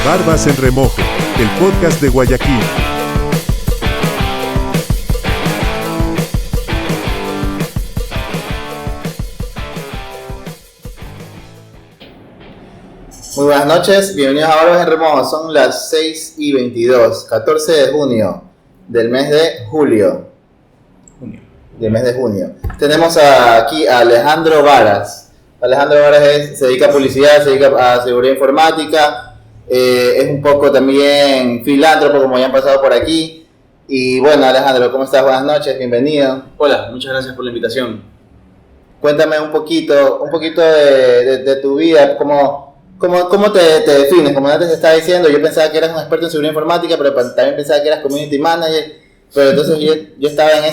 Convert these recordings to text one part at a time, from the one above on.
Barbas en Remojo, el podcast de Guayaquil. Muy buenas noches, bienvenidos a Barbas en Remojo. Son las 6:22, 14 de junio del mes de julio. Del mes de junio. Tenemos aquí a Alejandro Varas. Alejandro Varas se dedica a publicidad, se dedica a seguridad informática, es un poco también filántropo, como ya han pasado por aquí. Y bueno, Alejandro, ¿cómo estás? Buenas noches, bienvenido. Hola, muchas gracias por la invitación. Cuéntame un poquito de tu vida, ¿cómo te defines? Como antes te estaba diciendo, yo pensaba que eras un experto en seguridad informática, pero también pensaba que eras community manager, pero entonces yo estaba en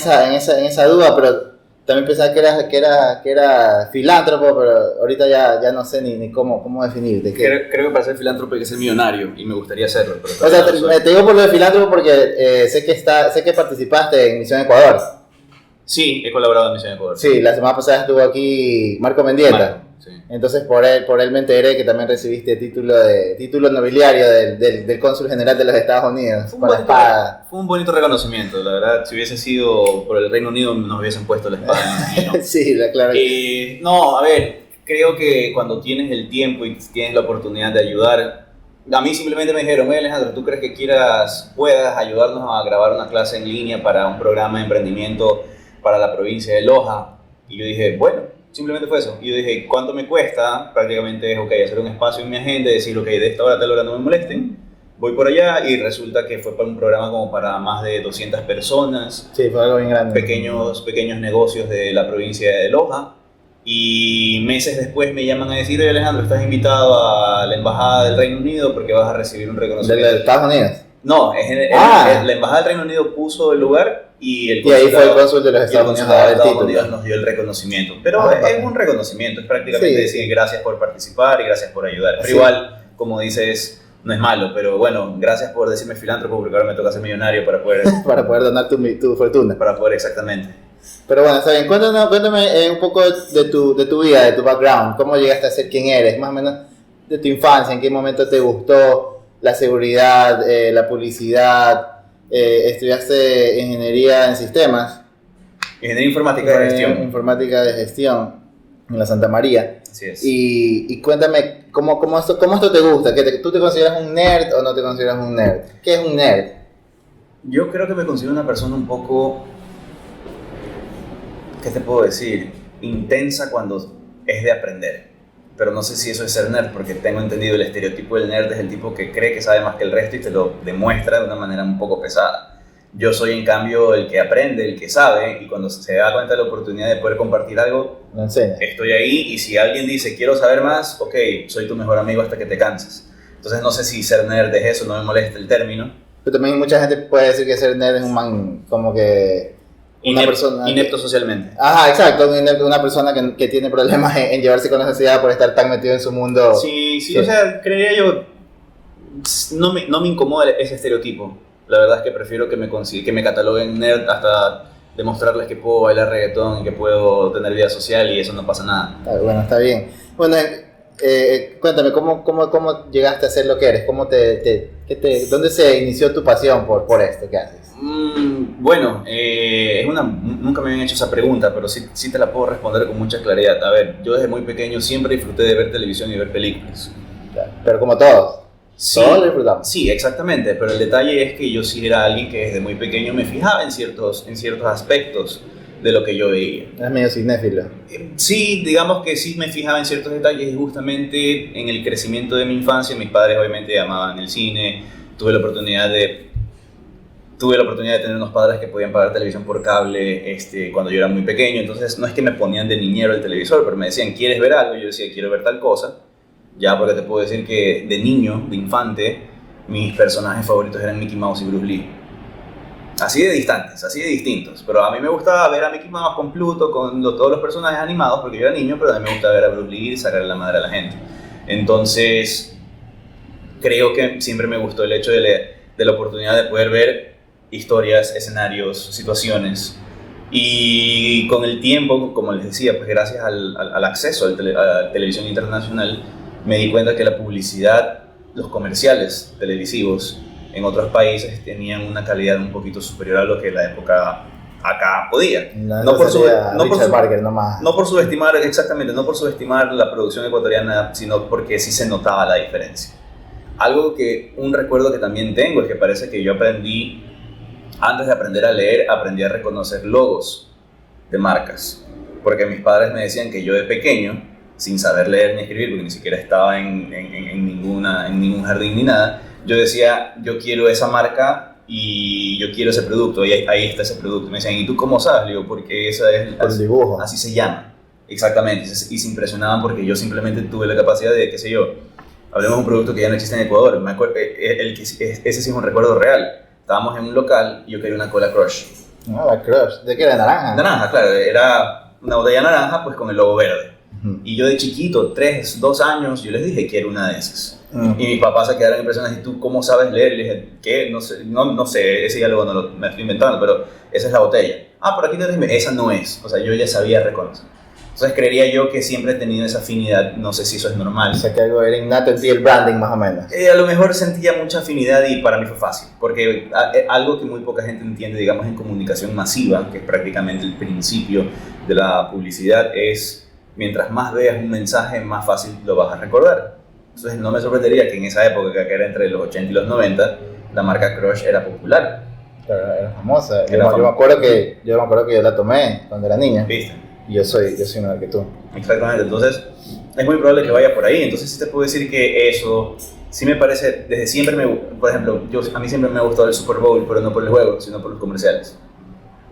esa duda, pero también pensaba que era filántropo, pero ahorita ya no sé ni cómo definirte. Creo que para ser filántropo hay que ser millonario y me gugustaría serlo. Pero o sea, te digo por lo de filántropo porque sé que participaste en Misión Ecuador. Sí, he colaborado en Misión Ecuador. Sí, la semana pasada estuvo aquí Marco Mendieta. Sí. Entonces por él me enteré que también recibiste título nobiliario del cónsul general de los Estados Unidos con la espada. Fue un bonito reconocimiento, la verdad. Si hubiese sido por el Reino Unido nos hubiesen puesto la espada. ¿No? Sí, claro. No, a ver, creo que cuando tienes el tiempo y tienes la oportunidad de ayudar, a mí simplemente me dijeron, oye Alejandro, ¿tú crees que puedas ayudarnos a grabar una clase en línea para un programa de emprendimiento para la provincia de Loja? Y yo dije, bueno, simplemente fue eso. Y yo dije, ¿cuánto me cuesta? Prácticamente es, hacer un espacio en mi agenda y decir, de esta hora a tal hora no me molesten. Voy por allá y resulta que fue para un programa como para más de 200 personas. Sí, fue algo bien grande. Pequeños negocios de la provincia de Loja. Y meses después me llaman a decir, oye Alejandro, estás invitado a la Embajada del Reino Unido porque vas a recibir un reconocimiento. ¿De Estados Unidos? No, la Embajada del Reino Unido puso el lugar y ahí fue el cónsul de los Estados Unidos nos dio el reconocimiento. Pero es un reconocimiento, es prácticamente decir gracias por participar y gracias por ayudar. Pero igual, como dices, no es malo, pero bueno, gracias por decirme filántropo porque ahora me toca ser millonario para poder... para poder donar tu fortuna. Para poder, exactamente. Pero bueno, está bien. Cuéntame un poco de tu vida, de tu background. ¿Cómo llegaste a ser quien eres? Más o menos de tu infancia, ¿en qué momento te gustó la seguridad, la publicidad? Estudiaste ingeniería en sistemas. Ingeniería informática de gestión. Informática de gestión en la Santa María. Así es. Y cuéntame, ¿cómo esto te gusta? ¿Tú te consideras un nerd o no te consideras un nerd? ¿Qué es un nerd? Yo creo que me considero una persona un poco, ¿qué te puedo decir? Intensa cuando es de aprender. Pero no sé si eso es ser nerd, porque tengo entendido el estereotipo del nerd es el tipo que cree que sabe más que el resto y te lo demuestra de una manera un poco pesada. Yo soy, en cambio, el que aprende, el que sabe, y cuando se da cuenta de la oportunidad de poder compartir algo, lo enseña. Estoy ahí, y si alguien dice, quiero saber más, soy tu mejor amigo hasta que te canses. Entonces no sé si ser nerd es eso, no me molesta el término. Pero también mucha gente puede decir que ser nerd es un man como que... Inepto socialmente. Ajá, exacto, una persona que tiene problemas en llevarse con la sociedad por estar tan metido en su mundo. Sí, o sea, creería yo, no me incomoda ese estereotipo. La verdad es que prefiero que me cataloguen nerd hasta demostrarles que puedo bailar reggaetón y que puedo tener vida social y eso no pasa nada. Bueno, está bien. Bueno, cuéntame, ¿cómo llegaste a ser lo que eres? ¿Dónde se inició tu pasión por esto que haces? Bueno, nunca me habían hecho esa pregunta, pero sí te la puedo responder con mucha claridad. A ver, yo desde muy pequeño siempre disfruté de ver televisión y ver películas. Claro, pero como todos. Sí, todos disfrutamos. Sí, exactamente, pero el detalle es que yo sí era alguien que desde muy pequeño me fijaba en ciertos aspectos de lo que yo veía. Eres medio cinéfilo. Sí, digamos que sí me fijaba en ciertos detalles y justamente en el crecimiento de mi infancia, mis padres obviamente amaban el cine, tuve la oportunidad de tener unos padres que podían pagar televisión por cable cuando yo era muy pequeño, entonces no es que me ponían de niñero el televisor, pero me decían, ¿quieres ver algo? Y yo decía, quiero ver tal cosa, ya porque te puedo decir que de niño, de infante, mis personajes favoritos eran Mickey Mouse y Bruce Lee. Así de distantes, así de distintos, pero a mí me gustaba ver a Mickey Mouse con Pluto, con todos los personajes animados, porque yo era niño, pero a mí me gustaba ver a Bruce Lee y sacarle la madre a la gente. Entonces, creo que siempre me gustó el hecho de la oportunidad de poder ver historias, escenarios, situaciones. Y con el tiempo, como les decía, pues gracias al acceso a la televisión internacional, me di cuenta que la publicidad los comerciales televisivos en otros países tenían una calidad un poquito superior a lo que la época acá podía. No por Richard Parker nomás. No por subestimar, exactamente, no por subestimar la producción ecuatoriana, sino porque sí se notaba la diferencia. Un recuerdo que también tengo es que parece que yo aprendí, antes de aprender a leer, aprendí a reconocer logos de marcas. Porque mis padres me decían que yo de pequeño, sin saber leer ni escribir, porque ni siquiera estaba en ningún jardín ni nada, yo decía, yo quiero esa marca y yo quiero ese producto, y ahí está ese producto. Me decían, ¿y tú cómo sabes? Le digo, porque esa es el dibujo. Así se llama. Exactamente. Y se impresionaban porque yo simplemente tuve la capacidad de, qué sé yo, hablemos de un producto que ya no existe en Ecuador. Me acuerdo, ese sí es un recuerdo real. Estábamos en un local y yo quería una Cola Crush. Ah, la Crush. ¿De qué era? ¿Naranja? Naranja, claro. Era una botella naranja pues con el logo verde. Y yo de chiquito, 2 años, yo les dije quiero una de esas. Y mis papás se quedaron impresionados. ¿Y tú cómo sabes leer? Le dije, ¿qué? No sé, ese ya luego me estoy inventando, pero esa es la botella. Por aquí te dije, esa no es. O sea, yo ya sabía reconocer. Entonces creería yo que siempre he tenido esa afinidad, no sé si eso es normal. O sea, que algo era innato en ti, el branding más o menos. A lo mejor sentía mucha afinidad y para mí fue fácil, porque algo que muy poca gente entiende, digamos, en comunicación masiva, que es prácticamente el principio de la publicidad, es mientras más veas un mensaje, más fácil lo vas a recordar. Entonces no me sorprendería que en esa época, que era entre los 80 y los 90, la marca Crush era popular. Era famosa. Yo me acuerdo que yo la tomé cuando era niña. ¿Viste? Y yo soy menor que tú. Exactamente, entonces es muy probable que vaya por ahí. Entonces sí te puedo decir que eso sí me parece, desde siempre por ejemplo, a mí siempre me ha gustado el Super Bowl, pero no por el juego, sino por los comerciales.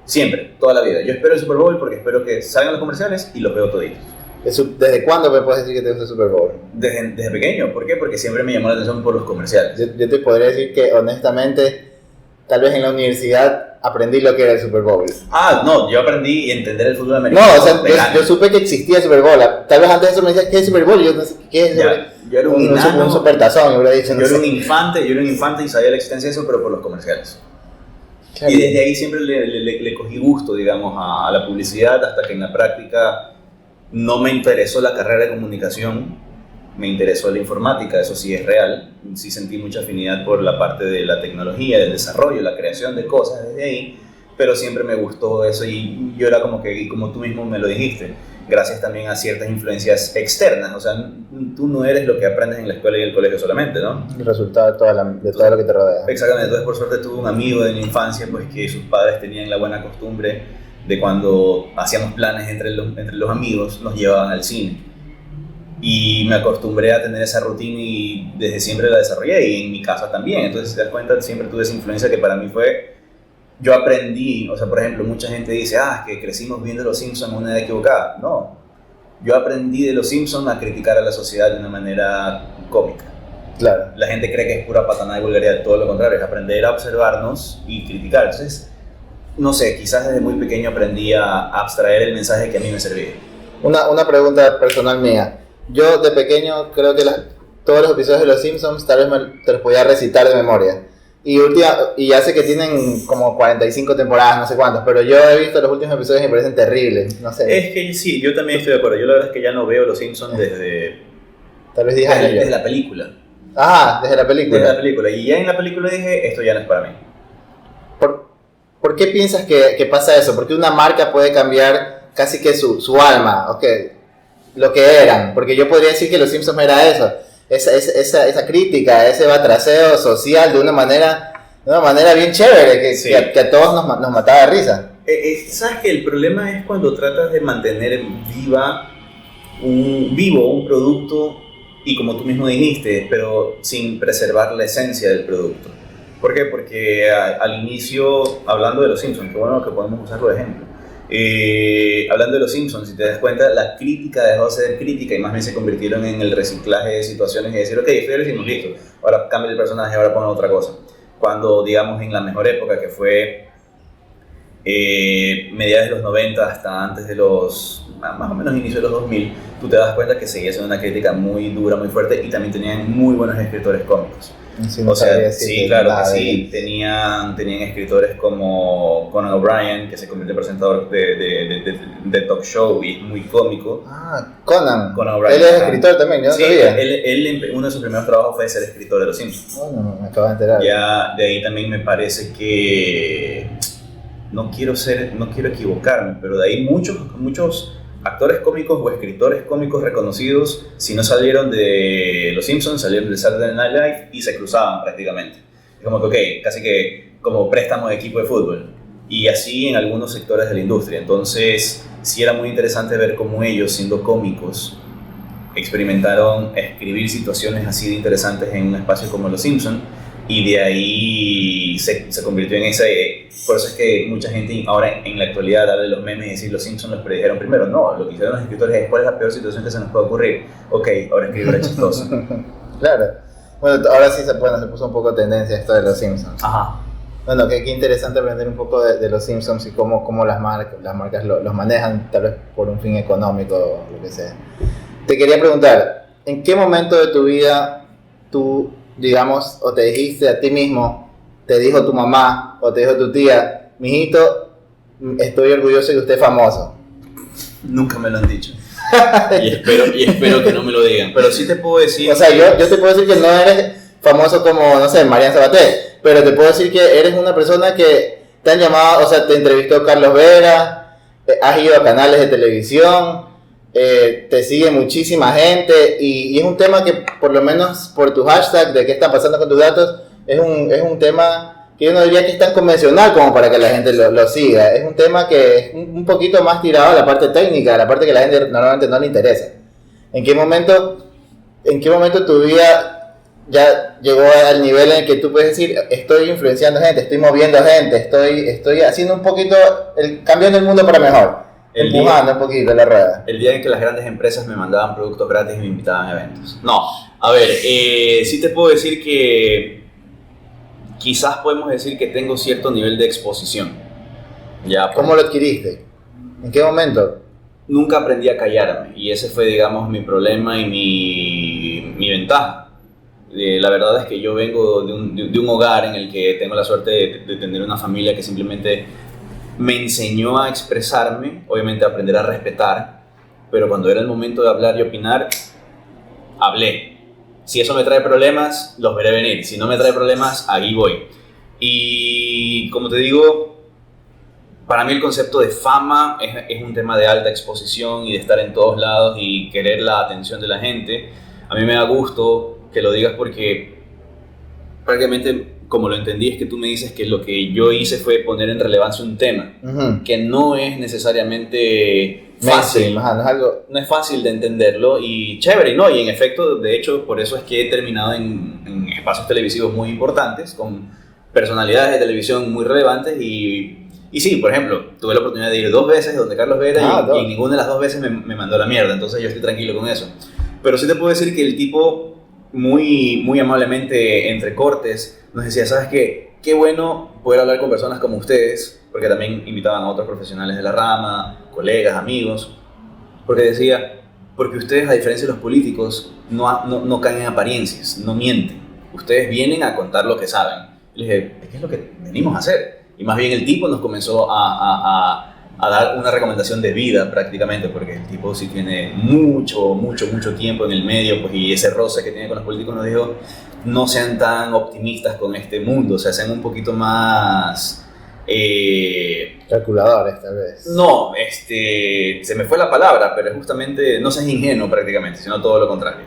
Siempre, toda la vida. Yo espero el Super Bowl porque espero que salgan los comerciales y los veo toditos. ¿Desde cuándo me puedes decir que te gusta el Super Bowl? Desde pequeño. ¿Por qué? Porque siempre me llamó la atención por los comerciales. Yo te podría decir que honestamente, tal vez en la universidad aprendí lo que era el Super Bowl. No, yo aprendí a entender el fútbol americano. No, o sea, yo supe que existía el Super Bowl. Tal vez antes de eso me decías, ¿qué es el Super Bowl? Yo no sé qué es. Yo era un supertazón, yo hubiera dicho. Yo era un infante y sabía la existencia de eso, pero por los comerciales. Claro. Y desde ahí siempre le cogí gusto, digamos, a la publicidad, hasta que en la práctica no me interesó la carrera de comunicación, me interesó la informática, eso sí es real. Sí sentí mucha afinidad por la parte de la tecnología, del desarrollo, la creación de cosas desde ahí, pero siempre me gustó eso y yo era como que, y como tú mismo me lo dijiste, gracias también a ciertas influencias externas. O sea, tú no eres lo que aprendes en la escuela y el colegio solamente, ¿no? El resultado de todo lo que te rodea. Exactamente. Entonces, por suerte, tuve un amigo de mi infancia, pues que sus padres tenían la buena costumbre de cuando hacíamos planes entre los amigos, nos llevaban al cine. Y me acostumbré a tener esa rutina y desde siempre la desarrollé, y en mi casa también. Entonces, si te das cuenta, siempre tuve esa influencia que para mí fue... Yo aprendí, o sea, por ejemplo, mucha gente dice, es que crecimos viendo Los Simpsons en una edad equivocada. No, yo aprendí de Los Simpsons a criticar a la sociedad de una manera cómica. Claro. La gente cree que es pura patanada y vulgaridad, todo lo contrario, es aprender a observarnos y criticar. Entonces, no sé, quizás desde muy pequeño aprendí a abstraer el mensaje que a mí me servía. Una pregunta personal mía. Yo de pequeño creo que todos los episodios de Los Simpsons tal vez te los podía recitar de memoria. Y ya sé que tienen como 45 temporadas, no sé cuántas, pero yo he visto los últimos episodios y me parecen terribles, no sé. Es que sí, yo también estoy de acuerdo. Yo la verdad es que ya no veo Los Simpsons desde... Tal vez 10 años. Desde la película. Desde la película. Desde la película. Y ya en la película dije, esto ya no es para mí. ¿Por qué piensas que pasa eso? Porque una marca puede cambiar casi que su alma, lo que eran. Porque yo podría decir que Los Simpsons era eso. Esa crítica, ese batraceo social de una manera bien chévere que a todos nos mataba de risa. ¿Sabes que el problema es cuando tratas de mantener vivo un producto y como tú mismo dijiste, pero sin preservar la esencia del producto? ¿Por qué? Porque al inicio, hablando de Los Simpsons, que bueno que podemos usarlo de ejemplo, hablando de Los Simpsons, si te das cuenta, la crítica dejó de ser crítica y más bien se convirtieron en el reciclaje de situaciones y decir, ok, esto ya lo hicimos, listo, ahora cambia el personaje, ahora pon otra cosa. Cuando, digamos, en la mejor época, que fue mediados de los 90 hasta antes de más o menos inicio de los 2000, tú te das cuenta que seguía siendo una crítica muy dura, muy fuerte, y también tenían muy buenos escritores cómicos. Sí, no O sea, sabría sí, decirte claro nada que de sí. él. Tenían escritores como Conan O'Brien, que se convirtió en presentador de talk show y es muy cómico. Conan. Conan O'Brien. Él es escritor también, yo no Sí, sabía. uno de sus primeros trabajos fue ser escritor de Los Simpsons. Bueno, me acabo de enterar. Ya de ahí también me parece que no quiero equivocarme, pero de ahí muchos actores cómicos o escritores cómicos reconocidos, si no salieron de Los Simpsons, salieron de Saturday Night Live y se cruzaban prácticamente. Es como que, ok, casi que como préstamo de equipo de fútbol. Y así en algunos sectores de la industria. Entonces, sí era muy interesante ver cómo ellos, siendo cómicos, experimentaron escribir situaciones así de interesantes en un espacio como Los Simpsons, y de ahí se convirtió en ese. Por eso es que mucha gente ahora en la actualidad habla de los memes y decir Los Simpsons los predijeron primero. No, lo que hicieron los escritores es: ¿cuál es la peor situación que se nos puede ocurrir? Ok, ahora escribo la chistosa. Claro. Bueno, ahora sí se puso un poco tendencia esto de Los Simpsons. Ajá. Bueno, qué interesante aprender un poco de Los Simpsons y cómo las marcas los manejan, tal vez por un fin económico o lo que sea. Te quería preguntar, ¿en qué momento de tu vida tú, digamos, o te dijiste a ti mismo, te dijo tu mamá o te dijo tu tía, mijito, estoy orgulloso de que usted es famoso? Nunca me lo han dicho. y espero que no me lo digan. Pero sí te puedo decir. O sea, yo te puedo decir que no eres famoso como, no sé, Marian Sabaté, pero te puedo decir que eres una persona que te han llamado, o sea, te entrevistó Carlos Vera, has ido a canales de televisión, te sigue muchísima gente, y es un tema que, por lo menos por tu hashtag de qué está pasando con tus datos, es un tema que yo no diría que es tan convencional como para que la gente lo siga. Es un tema que es un poquito más tirado a la parte técnica, a la parte que la gente normalmente no le interesa. ¿En qué momento tu vida ya llegó al nivel en el que tú puedes decir, estoy influenciando gente, estoy moviendo gente, estoy haciendo un poquito, cambiando el mundo para mejor, empujando un poquito la rueda? El día en que las grandes empresas me mandaban productos gratis y me invitaban a eventos. No, a ver, sí te puedo decir que quizás podemos decir que tengo cierto nivel de exposición. Ya, ¿Cómo lo adquiriste? ¿En qué momento? Nunca aprendí a callarme, y ese fue, digamos, mi problema y mi ventaja. La verdad es que yo vengo de un hogar en el que tengo la suerte de tener una familia que simplemente me enseñó a expresarme, obviamente a aprender a respetar, pero cuando era el momento de hablar y opinar, hablé. Si eso me trae problemas, los veré venir. Si no me trae problemas, ahí voy. Y como te digo, para mí el concepto de fama es un tema de alta exposición y de estar en todos lados y querer la atención de la gente. A mí me da gusto que lo digas porque prácticamente, como lo entendí, es que tú me dices que lo que yo hice fue poner en relevancia un tema que no es necesariamente fácil. No es fácil de entenderlo, y chévere, ¿no? Y en efecto, de hecho, por eso es que he terminado en espacios televisivos muy importantes, con personalidades de televisión muy relevantes, y sí, por ejemplo, tuve la oportunidad de ir 2 veces donde Carlos Vera y ninguna de las 2 veces me mandó a la mierda, entonces yo estoy tranquilo con eso. Pero sí te puedo decir que el tipo muy, muy amablemente, entre cortes, nos decía, ¿sabes qué? Qué bueno poder hablar con personas como ustedes, porque también invitaban a otros profesionales de la rama, colegas, amigos, porque decía, porque ustedes, a diferencia de los políticos, no caen en apariencias, no mienten. Ustedes vienen a contar lo que saben. Y le dije, ¿qué es lo que venimos a hacer? Y más bien el tipo nos comenzó a dar una recomendación de vida prácticamente, porque el tipo sí tiene mucho tiempo en el medio, pues, y ese roce que tiene con los políticos nos dijo, no sean tan optimistas con este mundo, o sea, sean un poquito más... calculadores, tal vez. No, se me fue la palabra, pero justamente no seas ingenuo prácticamente, sino todo lo contrario.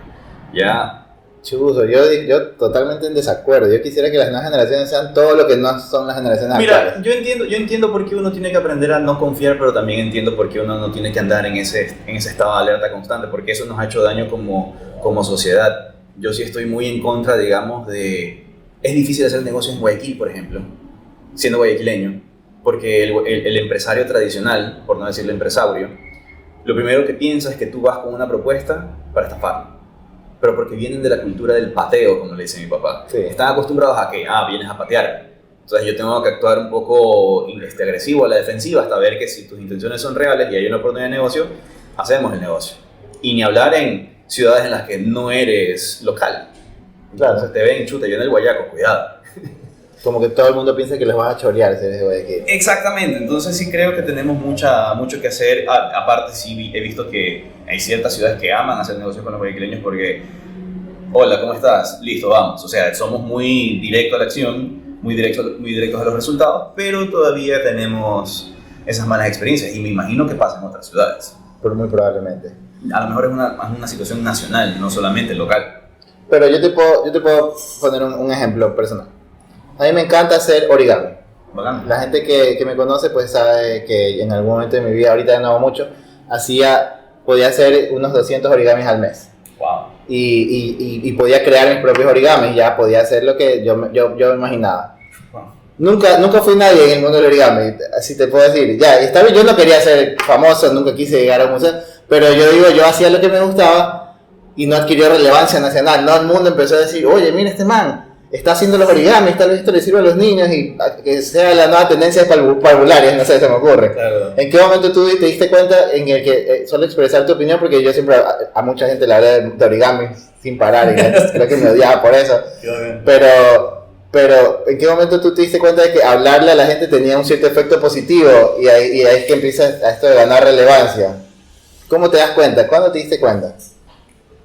Ya... Chuzo, yo totalmente en desacuerdo. Yo quisiera que las nuevas generaciones sean todo lo que no son las generaciones actuales. Mira, yo entiendo por qué uno tiene que aprender a no confiar, pero también entiendo por qué uno no tiene que andar en ese estado de alerta constante, porque eso nos ha hecho daño como sociedad. Yo sí estoy muy en contra, digamos, de... Es difícil hacer negocios en Guayaquil, por ejemplo, siendo guayaquileño, porque el empresario tradicional, por no decirle empresario, lo primero que piensa es que tú vas con una propuesta para estafarlo. Pero porque vienen de la cultura del pateo, como le dice mi papá. Sí. Están acostumbrados a que, vienes a patear. Entonces yo tengo que actuar un poco agresivo a la defensiva hasta ver que si tus intenciones son reales y hay una oportunidad de negocio, hacemos el negocio. Y ni hablar en ciudades en las que no eres local. Claro. Entonces te ven, chuta, yo en el Guayaco, cuidado. Como que todo el mundo piensa que les vas a chorear si eres de Guayaquil. Exactamente, entonces sí creo que tenemos mucho que hacer. Aparte sí he visto que hay ciertas ciudades que aman hacer negocios con los guayaquileños porque, hola, ¿cómo estás? Listo, vamos. O sea, somos muy directos a la acción, muy directos a los resultados, pero todavía tenemos esas malas experiencias y me imagino que pasa en otras ciudades. Pero muy probablemente. A lo mejor es una situación nacional, no solamente local. Pero yo te puedo poner un ejemplo personal. A mí me encanta hacer origami. Bacán. La gente que me conoce pues sabe que en algún momento de mi vida, ahorita ya no hago mucho, podía hacer unos 200 origamis al mes. Wow. Y podía crear mis propios origamis, ya podía hacer lo que yo imaginaba. Wow. Nunca fui nadie en el mundo del origami, así te puedo decir. Ya, esta vez yo no quería ser famoso, nunca quise llegar a un museo, pero yo hacía lo que me gustaba y no adquirió relevancia nacional. No, el mundo empezó a decir, oye, mira este man, está haciendo los origamis, tal vez esto le sirva a los niños y que sea la nueva tendencia de parvularias, no sé, se me ocurre. Claro. ¿En qué momento tú te diste cuenta en el que solo expresar tu opinión? Porque yo siempre a mucha gente le hablé de origami sin parar y creo que me odiaba por eso. Pero ¿en qué momento tú te diste cuenta de que hablarle a la gente tenía un cierto efecto positivo y ahí es que empieza esto de ganar relevancia? ¿Cómo te das cuenta? ¿Cuándo te diste cuenta?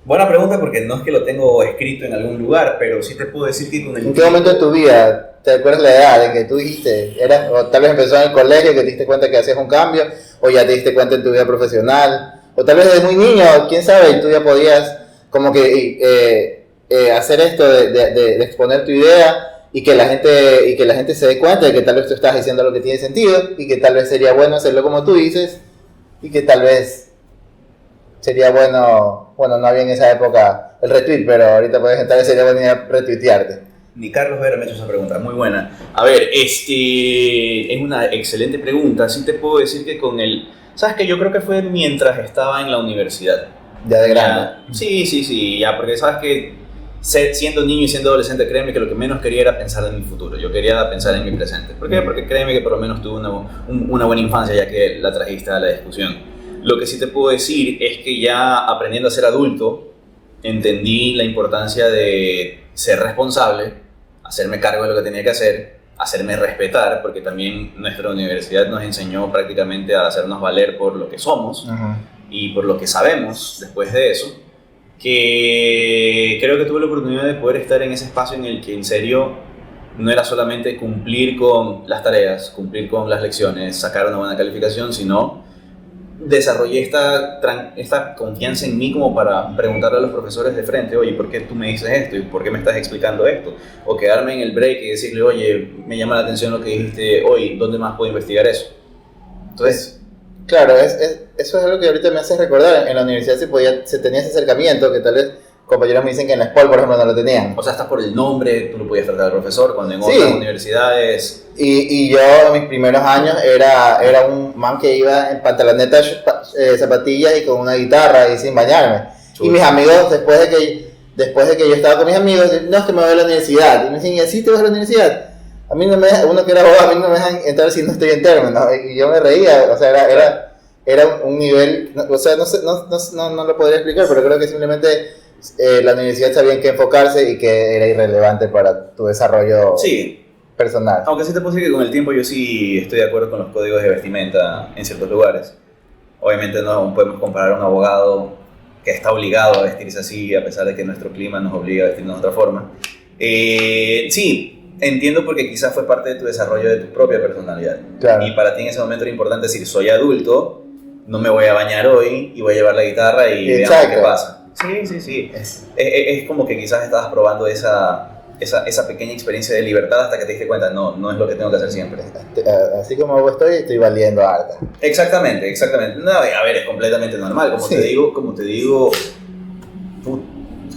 Buena pregunta porque no es que lo tengo escrito en algún lugar, pero sí te puedo decir que con el ¿En qué momento de tu vida te acuerdas la edad en que tú dijiste, o tal vez empezó en el colegio que te diste cuenta que hacías un cambio, o ya te diste cuenta en tu vida profesional, o tal vez desde muy niño, quién sabe, y tú ya podías como que hacer esto de exponer tu idea y que la gente se dé cuenta de que tal vez tú estás diciendo lo que tiene sentido y que tal vez sería bueno hacerlo como tú dices y que tal vez sería bueno, no había en esa época el retweet, pero ahorita puedes entrar y sería bueno retuitearte. Ni Carlos Vera me ha hecho esa pregunta, muy buena. A ver, es una excelente pregunta. Sí te puedo decir que ¿sabes qué? Yo creo que fue mientras estaba en la universidad. Ya de grande. Sí, ya, porque sabes que siendo niño y siendo adolescente, créeme que lo que menos quería era pensar en mi futuro. Yo quería pensar en mi presente. ¿Por qué? Porque créeme que por lo menos tuve una buena infancia, ya que la trajiste a la discusión. Lo que sí te puedo decir es que ya aprendiendo a ser adulto, entendí la importancia de ser responsable, hacerme cargo de lo que tenía que hacer, hacerme respetar, porque también nuestra universidad nos enseñó prácticamente a hacernos valer por lo que somos y por lo que sabemos después de eso, que creo que tuve la oportunidad de poder estar en ese espacio en el que en serio no era solamente cumplir con las tareas, cumplir con las lecciones, sacar una buena calificación, sino desarrollé esta confianza en mí como para preguntarle a los profesores de frente, oye, ¿por qué tú me dices esto? ¿Y por qué me estás explicando esto? O quedarme en el break y decirle, oye, me llama la atención lo que dijiste hoy, ¿dónde más puedo investigar eso? Entonces... Claro, eso es algo que ahorita me hace recordar. En la universidad se tenía ese acercamiento que tal vez compañeros me dicen que en la SPOL, por ejemplo, no lo tenían. O sea, hasta por el nombre, tú lo podías tratar al profesor, cuando en otras universidades... Y yo en mis primeros años era un man que iba en pantalonetas, zapatillas y con una guitarra y sin bañarme. Chuta. Y mis amigos, después de que yo estaba con mis amigos, no, es que me voy a la universidad. Y me decían, ¿y así te vas a la universidad? A mí no me dejan, uno que era abogado, a mí no me dejan entrar si no estoy en términos. Y yo me reía, o sea, era un nivel, o sea, no lo podría explicar, pero creo que simplemente la universidad sabía en qué enfocarse y que era irrelevante para tu desarrollo personal. Aunque sí te puedo decir que con el tiempo yo sí estoy de acuerdo con los códigos de vestimenta en ciertos lugares. Obviamente no podemos comparar a un abogado que está obligado a vestirse así, a pesar de que nuestro clima nos obliga a vestirnos de otra forma. Sí. Entiendo porque quizás fue parte de tu desarrollo de tu propia personalidad. Claro. Y para ti en ese momento era importante decir, soy adulto, no me voy a bañar hoy y voy a llevar la guitarra y veamos qué pasa. Sí. Es como que quizás estabas probando esa pequeña experiencia de libertad hasta que te diste cuenta, no es lo que tengo que hacer siempre. Así como estoy valiendo harta. Exactamente. No, a ver, es completamente normal. Como te digo,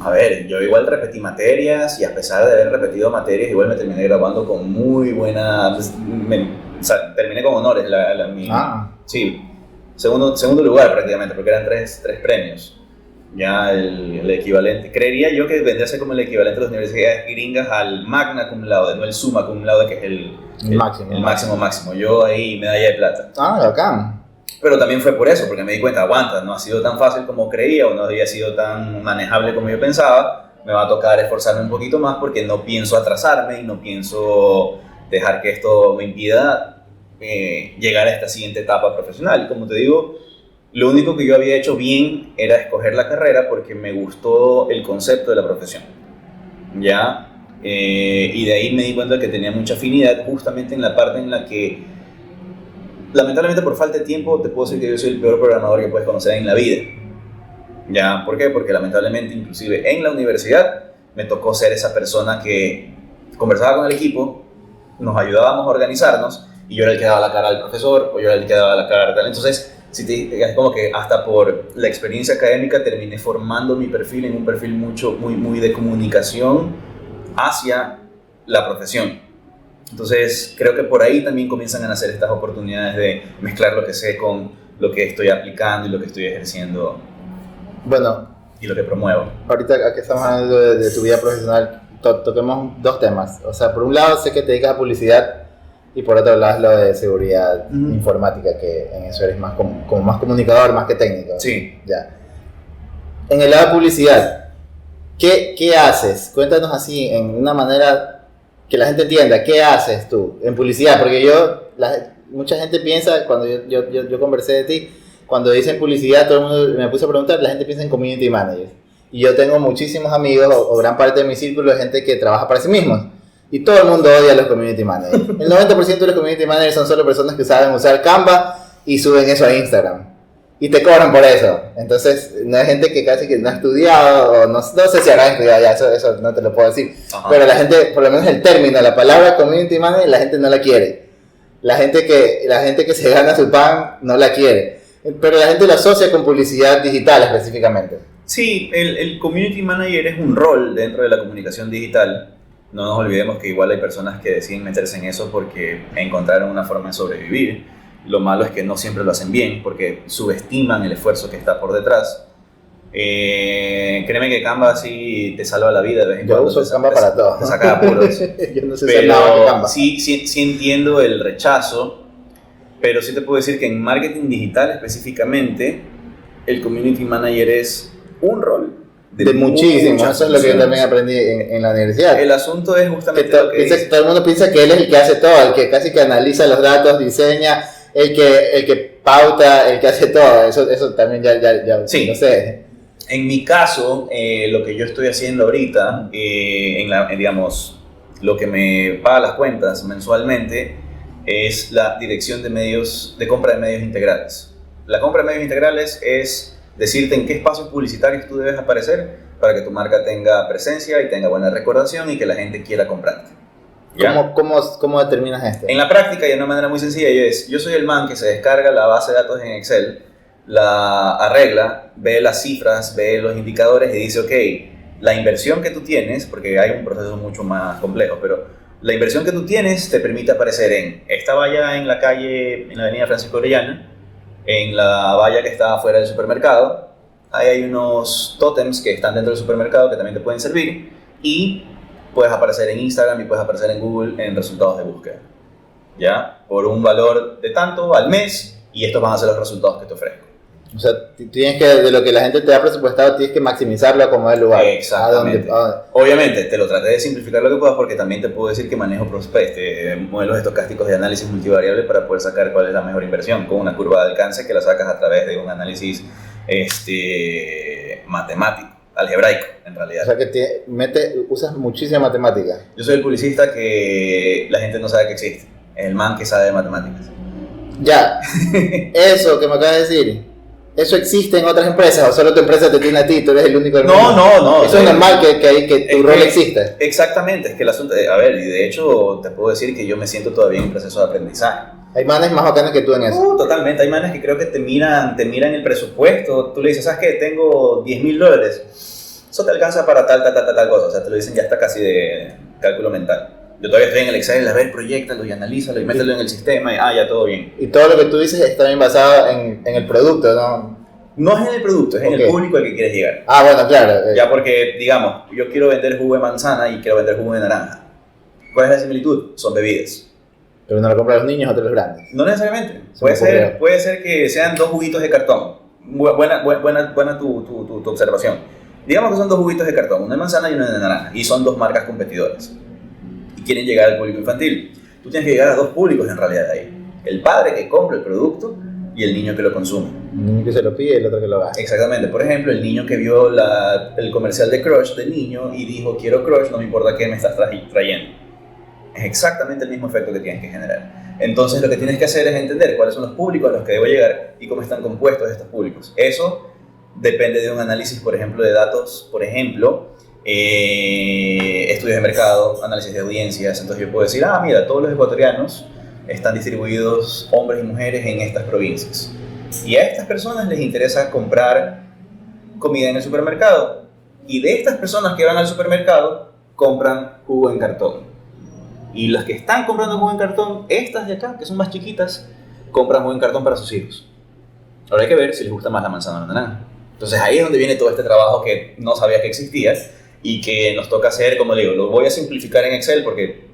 a ver, yo igual repetí materias y a pesar de haber repetido materias, igual me terminé graduando con muy buena... o sea, terminé con honores. Sí, segundo lugar prácticamente, porque eran tres premios. Ya el equivalente, creería yo que vendría a ser como el equivalente de las universidades gringas al magna cum laude, no el summa cum laude, que es el máximo. Yo ahí medalla de plata. Bacán. Pero también fue por eso, porque me di cuenta, aguanta, no ha sido tan fácil como creía o no había sido tan manejable como yo pensaba. Me va a tocar esforzarme un poquito más porque no pienso atrasarme y no pienso dejar que esto me impida llegar a esta siguiente etapa profesional. Y como te digo, lo único que yo había hecho bien era escoger la carrera porque me gustó el concepto de la profesión. ¿Ya? Y de ahí me di cuenta que tenía mucha afinidad justamente en la parte en la que, lamentablemente por falta de tiempo, te puedo decir que yo soy el peor programador que puedes conocer en la vida. ¿Ya? ¿Por qué? Porque lamentablemente, inclusive en la universidad, me tocó ser esa persona que conversaba con el equipo, nos ayudábamos a organizarnos, y yo era el que daba la cara al profesor, o yo era el que daba la cara al tal. Entonces, es como que hasta por la experiencia académica terminé formando mi perfil en un perfil muy de comunicación hacia la profesión. Entonces, creo que por ahí también comienzan a nacer estas oportunidades de mezclar lo que sé con lo que estoy aplicando y lo que estoy ejerciendo. Bueno, Y lo que promuevo. ahorita que estamos hablando de tu vida profesional, toquemos dos temas. O sea, por un lado sé que te dedicas a publicidad y por otro lado es lo de seguridad informática, que en eso eres más como más comunicador, más que técnico. Sí. Ya. En el lado de publicidad, ¿qué haces? Cuéntanos así, en una manera que la gente entienda, ¿qué haces tú en publicidad? Porque mucha gente piensa, cuando yo conversé de ti, cuando dicen publicidad, todo el mundo me puso a preguntar, la gente piensa en community manager. Y yo tengo muchísimos amigos, o gran parte de mi círculo de gente que trabaja para sí mismos. Y todo el mundo odia a los community managers. El 90% de los community managers son solo personas que saben usar Canva y suben eso a Instagram. Y te cobran por eso. Entonces, no hay gente que casi que no ha estudiado, o no sé si habrán estudiado ya, eso no te lo puedo decir. Ajá. Pero la gente, por lo menos el término, la palabra community manager, la gente no la quiere. La gente que se gana su pan no la quiere. Pero la gente lo asocia con publicidad digital específicamente. Sí, el community manager es un rol dentro de la comunicación digital. No nos olvidemos que igual hay personas que deciden meterse en eso porque encontraron una forma de sobrevivir. Lo malo es que no siempre lo hacen bien porque subestiman el esfuerzo que está por detrás. Créeme que Canva sí te salva la vida de vez en cuando. Yo uso Canva para todo. Te saca apuros. Yo no sé pero nada de Canva. Sí entiendo el rechazo, pero sí te puedo decir que en marketing digital específicamente, el community manager es un rol de muchísimo. Eso es lo que yo también aprendí en la universidad. El asunto es justamente lo que todo el mundo piensa que él es el que hace todo, el que casi que analiza los datos, diseña, el que pauta, el que hace todo. Eso también ya sí. No sé. En mi caso, lo que yo estoy haciendo ahorita, digamos, lo que me paga las cuentas mensualmente es la dirección de compra de medios integrales. La compra de medios integrales es decirte en qué espacios publicitarios tú debes aparecer para que tu marca tenga presencia y tenga buena recordación y que la gente quiera comprarte. ¿Cómo determinas esto? En la práctica, y de una manera muy sencilla, yo soy el man que se descarga la base de datos en Excel, la arregla, ve las cifras, ve los indicadores y dice, ok, la inversión que tú tienes, porque hay un proceso mucho más complejo, pero la inversión que tú tienes te permite aparecer en esta valla en la calle, en la avenida Francisco Orellana, en la valla que está afuera del supermercado. Ahí hay unos tótems que están dentro del supermercado que también te pueden servir, y puedes aparecer en Instagram y puedes aparecer en Google en resultados de búsqueda, ¿ya? Por un valor de tanto al mes, y estos van a ser los resultados que te ofrezco. O sea, tienes que, de lo que la gente te ha presupuestado, tienes que maximizarlo a como es el lugar. Exactamente. Obviamente, te lo traté de simplificar lo que puedas, porque también te puedo decir que manejo modelos estocásticos de análisis multivariable para poder sacar cuál es la mejor inversión, con una curva de alcance que la sacas a través de un análisis matemático, algebraico, en realidad. O sea, que usas muchísima matemática. Yo soy el publicista que la gente no sabe que existe, el man que sabe de matemáticas. Ya, eso que me acabas de decir, ¿eso existe en otras empresas o solo tu empresa te tiene a ti, tú eres el único del mundo? No. Eso es normal que tu rol exista. Exactamente, es que el asunto, y de hecho te puedo decir que yo me siento todavía en proceso de aprendizaje. Hay manes más bacanas que tú en eso. Totalmente, hay manes que creo que te miran el presupuesto, tú le dices, ¿sabes qué? Tengo $10,000, eso te alcanza para tal cosa, o sea, te lo dicen ya está casi de cálculo mental. Yo todavía estoy en el Excel, a ver, proyectalo y analízalo y mételo en el sistema y ya todo bien. Y todo lo que tú dices está bien basado en el producto, ¿no? No es en el producto, es en el público al que quieres llegar. Bueno, claro. Ya porque, digamos, yo quiero vender jugo de manzana y quiero vender jugo de naranja. ¿Cuál es la similitud? Son bebidas. Pero uno lo compra a los niños, otro a los grandes. No necesariamente. Se me ocurrió. Puede ser que sean 2 juguitos de cartón. Buena tu observación. Digamos que son 2 juguitos de cartón, una de manzana y una de naranja, y son 2 marcas competidoras. Y quieren llegar al público infantil. Tú tienes que llegar a 2 públicos en realidad ahí. El padre que compra el producto y el niño que lo consume. Un niño que se lo pide y el otro que lo gasta. Exactamente. Por ejemplo, el niño que vio el comercial de Crush de niño y dijo, quiero Crush, no me importa qué me estás trayendo. Es exactamente el mismo efecto que tienes que generar. Entonces lo que tienes que hacer es entender cuáles son los públicos a los que debo llegar y cómo están compuestos estos públicos. Eso depende de un análisis, por ejemplo, de datos, por ejemplo, estudios de mercado, análisis de audiencias. Entonces yo puedo decir, mira, todos los ecuatorianos están distribuidos, hombres y mujeres, en estas provincias. Y a estas personas les interesa comprar comida en el supermercado. Y de estas personas que van al supermercado, compran jugo en cartón. Y las que están comprando jugo en cartón, estas de acá, que son más chiquitas, compran jugo en cartón para sus hijos. Ahora hay que ver si les gusta más la manzana o la naranja. Entonces ahí es donde viene todo este trabajo que no sabía que existía y que nos toca hacer, como digo, lo voy a simplificar en Excel porque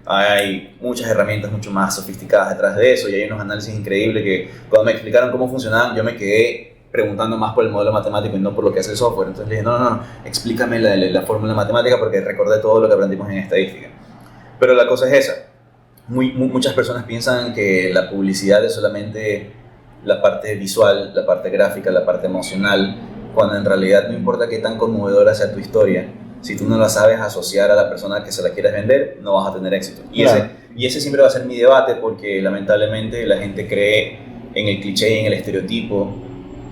hay muchas herramientas mucho más sofisticadas detrás de eso y hay unos análisis increíbles que cuando me explicaron cómo funcionaban yo me quedé preguntando más por el modelo matemático y no por lo que hace el software. Entonces le dije, no, explícame la fórmula matemática porque recordé todo lo que aprendimos en estadística. Pero la cosa es esa. Muchas personas piensan que la publicidad es solamente la parte visual, la parte gráfica, la parte emocional, cuando en realidad no importa qué tan conmovedora sea tu historia, si tú no la sabes asociar a la persona que se la quieres vender, no vas a tener éxito. Y ese siempre va a ser mi debate porque lamentablemente la gente cree en el cliché y en el estereotipo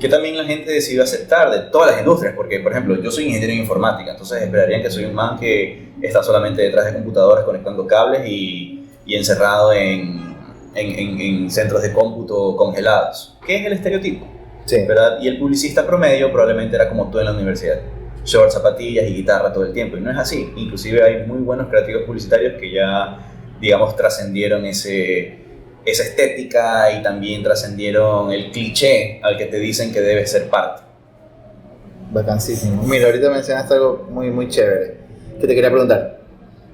que también la gente decidió aceptar de todas las industrias, porque por ejemplo yo soy ingeniero en informática, entonces esperarían que soy un man que está solamente detrás de computadores conectando cables y encerrado en centros de cómputo congelados, que es el estereotipo, Sí. ¿verdad? Y el publicista promedio probablemente era como tú en la universidad, shorts, zapatillas y guitarra todo el tiempo, y no es así. Inclusive hay muy buenos creativos publicitarios que ya, digamos, trascendieron esa estética y también trascendieron el cliché al que te dicen que debes ser parte. Bacanísimo. Mira, ahorita mencionaste algo muy, muy chévere que te quería preguntar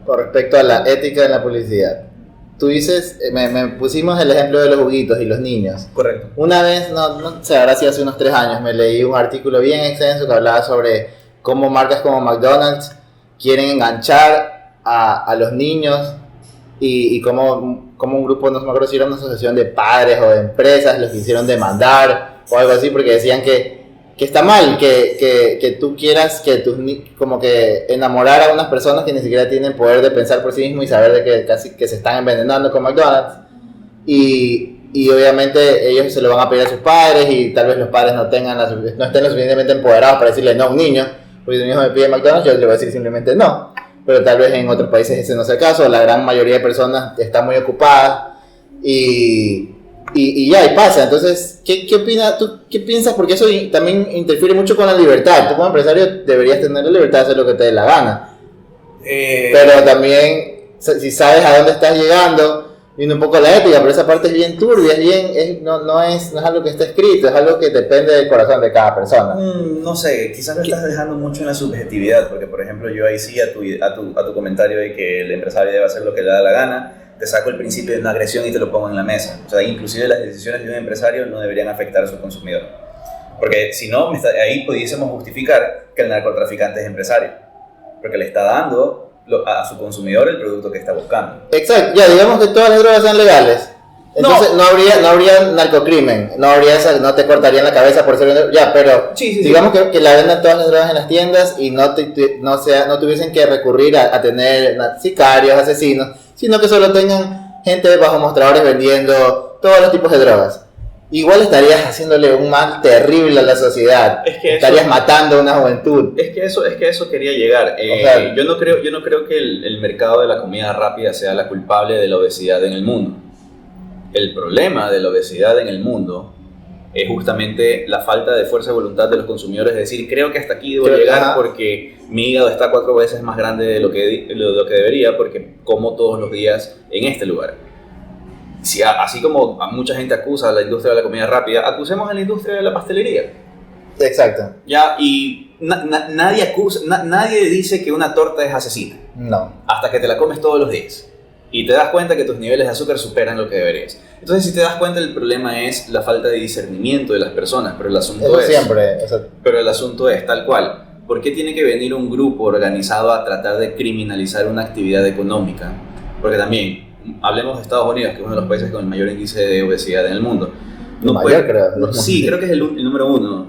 con respecto a la ética en la publicidad. Tú dices, me pusimos el ejemplo de los juguitos y los niños. Correcto. Una vez, no sé, ahora sí hace unos 3 años, me leí un artículo bien extenso que hablaba sobre cómo marcas como McDonald's quieren enganchar a los niños y cómo un grupo, no me acuerdo si era una asociación de padres o de empresas, los quisieron demandar o algo así porque decían que está mal que tú quieras que como que enamorar a unas personas que ni siquiera tienen poder de pensar por sí mismos y saber de que casi que se están envenenando con McDonald's y obviamente ellos se lo van a pedir a sus padres y tal vez los padres no estén lo suficientemente empoderados para decirle no a un niño, porque si un hijo me pide McDonald's yo le voy a decir simplemente no, pero tal vez en otros países ese no es el caso, la gran mayoría de personas está muy ocupada y ya, y pasa. Entonces, ¿qué opinas? ¿Tú qué piensas? Porque eso también interfiere mucho con la libertad. Tú como empresario deberías tener la libertad de hacer lo que te dé la gana. Pero también, si sabes a dónde estás llegando, viene un poco la ética, pero esa parte es bien turbia, no es algo que está escrito, es algo que depende del corazón de cada persona. No sé, quizás lo estás dejando mucho en la subjetividad, porque por ejemplo yo ahí sí a tu comentario de que el empresario debe hacer lo que le da la gana, te saco el principio de una agresión y te lo pongo en la mesa. O sea, inclusive las decisiones de un empresario no deberían afectar a su consumidor. Porque si no, ahí pudiésemos justificar que el narcotraficante es empresario. Porque le está dando a su consumidor el producto que está buscando. Exacto, ya digamos que todas las drogas sean legales. Entonces no habría narcocrimen, no te cortarían la cabeza por ser ya, pero sí. digamos que la vendan todas las drogas en las tiendas y no tuviesen que recurrir a tener sicarios, asesinos, sino que solo tengan gente bajo mostradores vendiendo todos los tipos de drogas. Igual estarías haciéndole un mal terrible a la sociedad. Estarías matando a una juventud. Es que eso quería llegar. Yo no creo que el mercado de la comida rápida sea la culpable de la obesidad en el mundo. El problema de la obesidad en el mundo es justamente la falta de fuerza de voluntad de los consumidores, es decir, creo que hasta aquí debo llegar porque mi hígado está 4 veces más grande de lo que debería porque como todos los días en este lugar. Así como a mucha gente acusa a la industria de la comida rápida, acusemos a la industria de la pastelería. Exacto. Ya, y nadie dice que una torta es asesina. No. Hasta que te la comes todos los días. y te das cuenta que tus niveles de azúcar superan lo que deberías. Entonces, si te das cuenta, el problema es la falta de discernimiento de las personas, pero el asunto pero el asunto es tal cual. ¿Por qué tiene que venir un grupo organizado a tratar de criminalizar una actividad económica? Porque también, hablemos de Estados Unidos, que es uno de los países con el mayor índice de obesidad en el mundo. Sí, creo que es el número uno.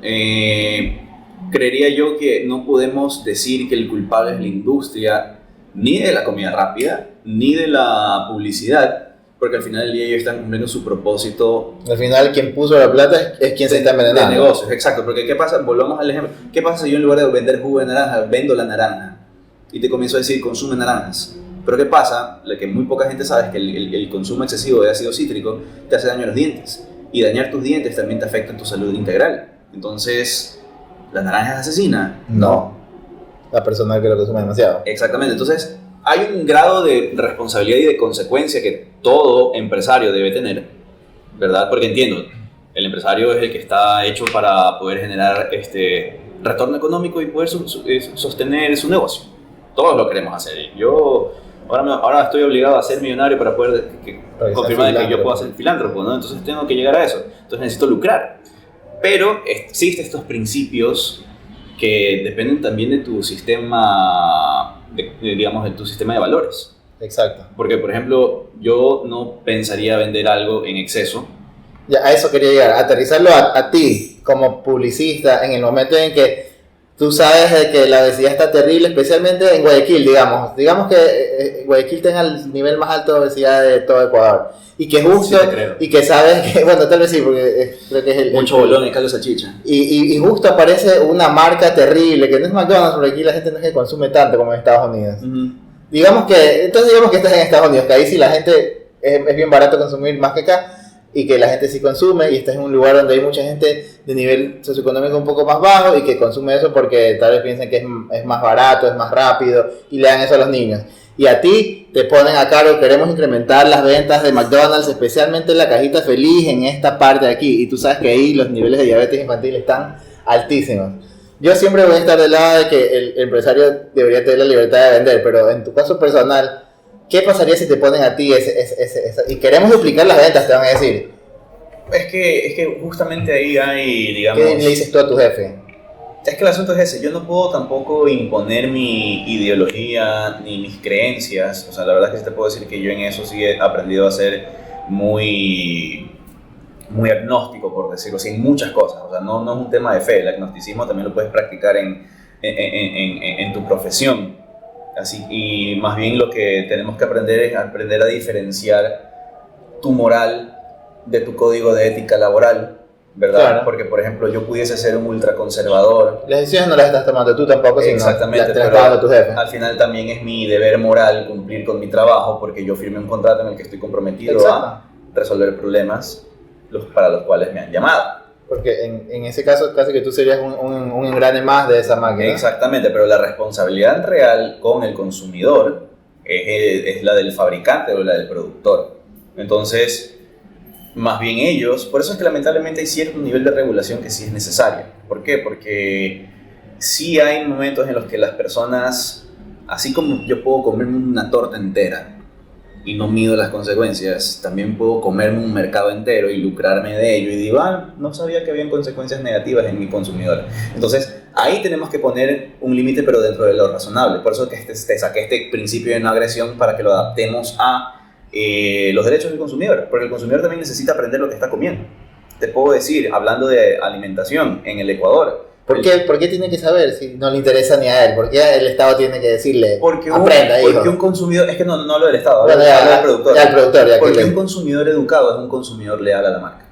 Creería yo que no podemos decir que el culpable es la industria, ni de la comida rápida, ni de la publicidad, porque al final del día ellos están cumpliendo su propósito. Al final quien puso la plata es quien se está envenenando. De negocios, exacto, porque ¿qué pasa? Volvamos al ejemplo. ¿Qué pasa si yo en lugar de vender jugo de naranja, vendo la naranja? Y te comienzo a decir, consume naranjas. Pero ¿qué pasa? Lo que muy poca gente sabe es que el consumo excesivo de ácido cítrico te hace daño a los dientes. Y dañar tus dientes también te afecta en tu salud integral. Entonces, ¿la naranja es asesina? No. La persona que lo consume demasiado. Exactamente. Entonces, hay un grado de responsabilidad y de consecuencia que todo empresario debe tener, ¿verdad? Porque entiendo, el empresario es el que está hecho para poder generar retorno económico y poder sostener su negocio. Todos lo queremos hacer. Yo ahora estoy obligado a ser millonario para poder confirmar que yo puedo ser filántropo, ¿no? Entonces tengo que llegar a eso. Entonces necesito lucrar. Pero existen estos principios que dependen también de tu sistema, digamos, de tu sistema de valores. Exacto. Porque, por ejemplo, yo no pensaría vender algo en exceso. Ya, a eso quería llegar, aterrizarlo a ti como publicista en el momento en que tú sabes de que la obesidad está terrible, especialmente en Guayaquil, digamos que Guayaquil tenga el nivel más alto de obesidad de todo Ecuador. Y que justo, sí, y que sabes que, bueno, tal vez sí, porque creo que es mucho bolón y caldo de salchicha. Y justo aparece una marca terrible, que no es McDonald's, porque aquí la gente no es que consume tanto como en Estados Unidos. Digamos que estás en Estados Unidos, que ahí sí la gente es bien barato consumir más que acá, y que la gente sí consume, y estás en un lugar donde hay mucha gente de nivel socioeconómico un poco más bajo, y que consume eso porque tal vez piensan que es más barato, es más rápido, y le dan eso a los niños. Y a ti te ponen a cargo, queremos incrementar las ventas de McDonald's, especialmente en la cajita feliz en esta parte de aquí. Y tú sabes que ahí los niveles de diabetes infantil están altísimos. Yo siempre voy a estar del lado de que el empresario debería tener la libertad de vender, pero en tu caso personal, ¿qué pasaría si te ponen a ti y queremos duplicar las ventas, te van a decir? Es que justamente ahí hay, digamos... ¿Qué le dices tú a tu jefe? Es que el asunto es ese, yo no puedo tampoco imponer mi ideología ni mis creencias, o sea, la verdad es que sí te puedo decir que yo en eso sí he aprendido a ser muy agnóstico, por decirlo así, en muchas cosas, o sea, no es un tema de fe, el agnosticismo también lo puedes practicar en tu profesión, así, y más bien lo que tenemos que aprender es aprender a diferenciar tu moral de tu código de ética laboral, ¿verdad? Claro. Porque, por ejemplo, yo pudiese ser un ultraconservador. Las decisiones no las estás tomando tú tampoco, sino exactamente, las estás tomando tu jefe. Al final también es mi deber moral cumplir con mi trabajo, porque yo firmé un contrato en el que estoy comprometido a resolver problemas para los cuales me han llamado. Porque en ese caso casi que tú serías un engrane más de esa máquina. Exactamente, pero la responsabilidad real con el consumidor es la del fabricante o la del productor. Entonces, más bien ellos, por eso es que lamentablemente hay cierto nivel de regulación que sí es necesario. ¿Por qué? Porque sí hay momentos en los que las personas, así como yo puedo comerme una torta entera y no mido las consecuencias, también puedo comerme un mercado entero y lucrarme de ello y digo, no sabía que habían consecuencias negativas en mi consumidor. Entonces ahí tenemos que poner un límite, pero dentro de lo razonable. Por eso que te saqué este principio de no agresión para que lo adaptemos a los derechos del consumidor, porque el consumidor también necesita aprender lo que está comiendo. Te puedo decir, hablando de alimentación en el Ecuador, ¿Por qué tiene que saber si no le interesa ni a él? ¿Por qué el Estado tiene que decirle aprenda, hijo? Porque un consumidor, es que no hablo del Estado, hablo del productor. El productor porque un consumidor educado es un consumidor leal a la marca.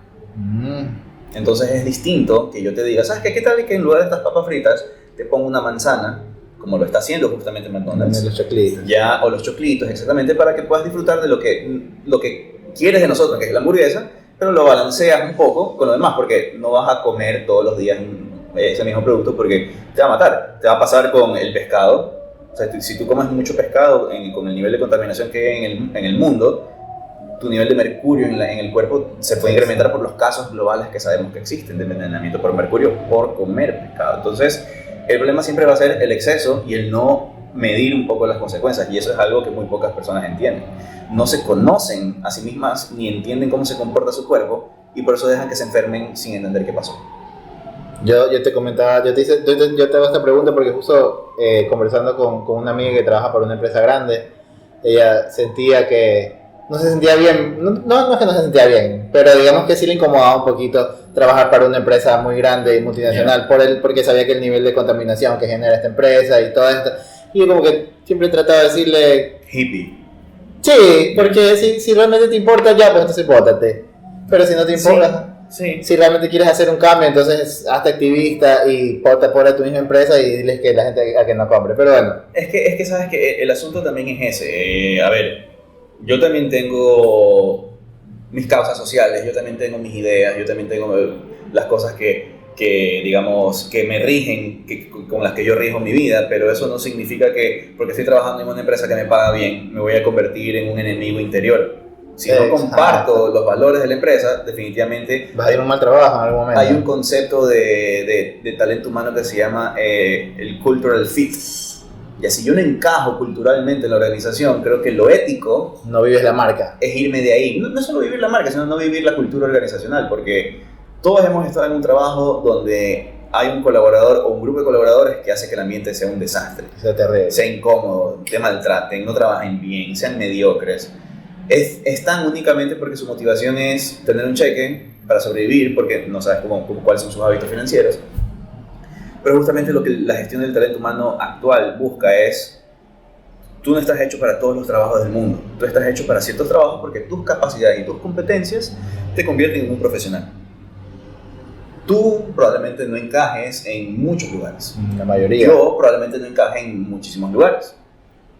Entonces es distinto que yo te diga, ¿sabes qué tal que en lugar de estas papas fritas te pongo una manzana, como lo está haciendo justamente McDonald's? Los choclitos. O los choclitos, exactamente, para que puedas disfrutar de lo que quieres de nosotros, que es la hamburguesa, pero lo balanceas un poco con lo demás, porque no vas a comer todos los días ese mismo producto porque te va a matar. Te va a pasar con el pescado. O sea, si tú comes mucho pescado con el nivel de contaminación que hay en el mundo, tu nivel de mercurio en el cuerpo se puede incrementar por los casos globales que sabemos que existen de envenenamiento por mercurio por comer pescado. Entonces, el problema siempre va a ser el exceso y el no medir un poco las consecuencias, y eso es algo que muy pocas personas entienden. No se conocen a sí mismas ni entienden cómo se comporta su cuerpo, y por eso dejan que se enfermen sin entender qué pasó. Yo te comentaba, yo te hago esta pregunta porque justo conversando con una amiga que trabaja para una empresa grande, ella sentía que no se sentía bien, no es que no se sentía bien, pero digamos que sí le incomodaba un poquito trabajar para una empresa muy grande y multinacional, porque sabía que el nivel de contaminación que genera esta empresa y todo esto, y yo como que siempre trataba de decirle... Hippie. Sí, porque si realmente te importa ya, pues entonces bótate, pero si no te importa... Sí. Si realmente quieres hacer un cambio, entonces hazte activista y ponte a tu misma empresa y diles que la gente a que no compre. Pero bueno. Es que sabes que el asunto también es ese. A ver, yo también tengo mis causas sociales, yo también tengo mis ideas, yo también tengo las cosas que digamos, que me rigen, con las que yo rijo mi vida, pero eso no significa que porque estoy trabajando en una empresa que me paga bien, me voy a convertir en un enemigo interior. Si no comparto los valores de la empresa, definitivamente vas a ir a un mal trabajo en algún momento. Hay un concepto de talento humano que se llama el cultural fit. Y así yo no encajo culturalmente en la organización, creo que lo ético... No vives la marca. Es irme de ahí. No solo vivir la marca, sino no vivir la cultura organizacional, porque todos hemos estado en un trabajo donde hay un colaborador o un grupo de colaboradores que hace que el ambiente sea un desastre. Sea terrible. Sea incómodo, te maltraten, no trabajen bien, sean mediocres. Están únicamente porque su motivación es tener un cheque para sobrevivir, porque no sabes cuáles son sus hábitos financieros. Pero justamente lo que la gestión del talento humano actual busca es: tú no estás hecho para todos los trabajos del mundo, tú estás hecho para ciertos trabajos porque tus capacidades y tus competencias te convierten en un profesional. Tú probablemente no encajes en muchos lugares. La mayoría. Yo probablemente no encaje en muchísimos lugares.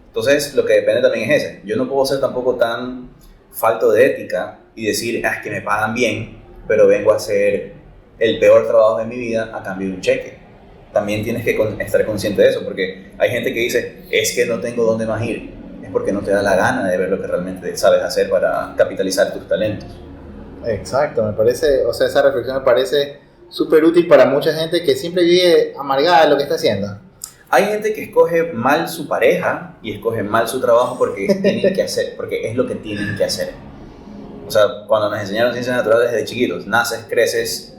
Entonces, lo que depende también es ese. Yo no puedo ser tampoco tan falto de ética y decir, es que me pagan bien, pero vengo a hacer el peor trabajo de mi vida a cambio de un cheque. También tienes que estar consciente de eso, porque hay gente que dice, es que no tengo dónde más ir. Es porque no te da la gana de ver lo que realmente sabes hacer para capitalizar tus talentos. Exacto, me parece, o sea, esa reflexión me parece súper útil para mucha gente que siempre vive amargada de lo que está haciendo. Hay gente que escoge mal su pareja y escoge mal su trabajo porque tienen que hacer, porque es lo que tienen que hacer. O sea, cuando nos enseñaron ciencias naturales desde chiquitos, naces, creces,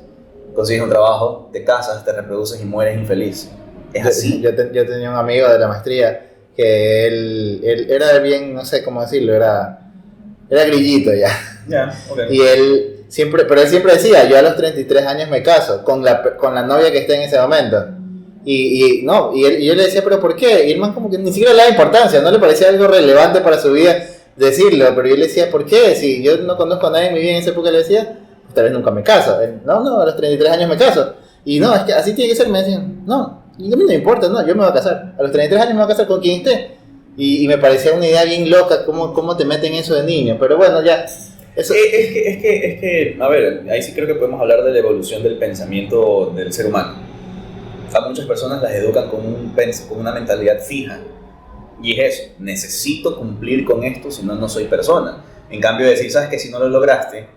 consigues un trabajo, te casas, te reproduces y mueres infeliz. Es así. Yo tenía un amigo de la maestría que él era bien, no sé cómo decirlo, era grillito ya. Okay. Y él siempre decía, yo a los 33 años me caso con la novia que esté en ese momento. Y yo le decía, ¿pero por qué? Y el man como que ni siquiera le daba importancia, no le parecía algo relevante para su vida decirlo, pero yo le decía, ¿por qué? Si yo no conozco a nadie en mi vida en esa época, le decía, pues tal vez nunca me caso. Él, no, a los 33 años me caso. Y no, es que así tiene que ser, me decían, no, y a mí no me importa, no, yo me voy a casar. A los 33 años me voy a casar con quien esté. Y me parecía una idea bien loca, cómo te meten eso de niño, pero bueno, ya... Eso. Es que, a ver, ahí sí creo que podemos hablar de la evolución del pensamiento del ser humano. A muchas personas las educan con una mentalidad fija. Y es eso, necesito cumplir con esto, si no, no soy persona. En cambio, decir, sabes que si no lo lograste,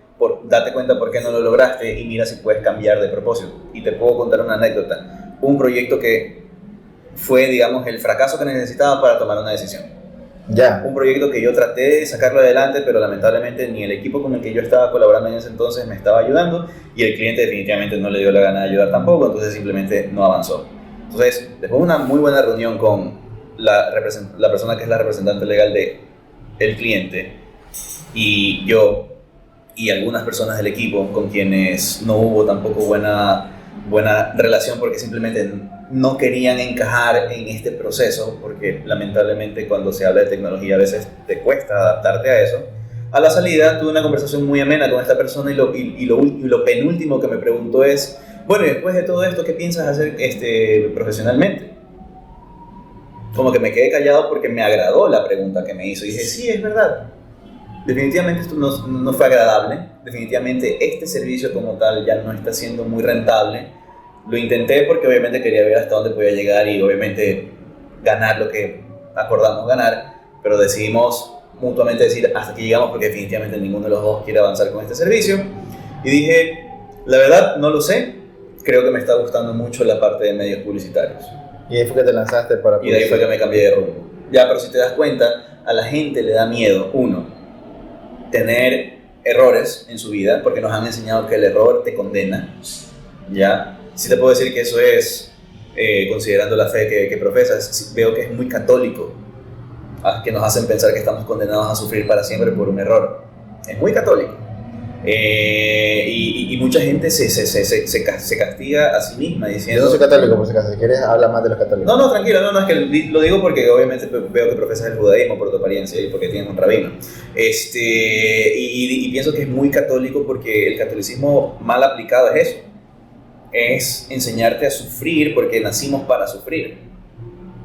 date cuenta por qué no lo lograste y mira si puedes cambiar de propósito. Y te puedo contar una anécdota. Un proyecto que fue, digamos, el fracaso que necesitaba para tomar una decisión. Ya. Un proyecto que yo traté de sacarlo adelante, pero lamentablemente ni el equipo con el que yo estaba colaborando en ese entonces me estaba ayudando y el cliente definitivamente no le dio la gana de ayudar tampoco, entonces simplemente no avanzó. Entonces, después de una muy buena reunión con la persona que es la representante legal del cliente y yo y algunas personas del equipo con quienes no hubo tampoco buena relación porque simplemente no querían encajar en este proceso, porque lamentablemente cuando se habla de tecnología a veces te cuesta adaptarte a eso. A la salida tuve una conversación muy amena con esta persona y lo penúltimo que me preguntó es, bueno, y después de todo esto, ¿qué piensas hacer profesionalmente? Como que me quedé callado porque me agradó la pregunta que me hizo y dije, sí, es verdad. Definitivamente esto no fue agradable, definitivamente este servicio como tal ya no está siendo muy rentable. Lo intenté porque obviamente quería ver hasta dónde podía llegar y obviamente ganar lo que acordamos ganar, pero decidimos mutuamente decir hasta aquí llegamos porque definitivamente ninguno de los dos quiere avanzar con este servicio. Y dije, la verdad no lo sé, creo que me está gustando mucho la parte de medios publicitarios. Y ahí fue que te lanzaste para Y de ahí fue que me cambié de rumbo. Ya, pero si te das cuenta, a la gente le da miedo, uno, tener errores en su vida, porque nos han enseñado que el error te condena. Ya, sí te puedo decir que eso es, considerando la fe que profesas, veo que es muy católico, que nos hacen pensar que estamos condenados a sufrir para siempre por un error. Es muy católico. Y mucha gente se castiga a sí misma diciendo... Yo no soy católico, por si acaso, si quieres habla más de los católicos. No, tranquilo, no, es que lo digo porque obviamente veo que profesas el judaísmo por tu apariencia y porque tienes un rabino. Y pienso que es muy católico porque el catolicismo mal aplicado es eso. Es enseñarte a sufrir porque nacimos para sufrir.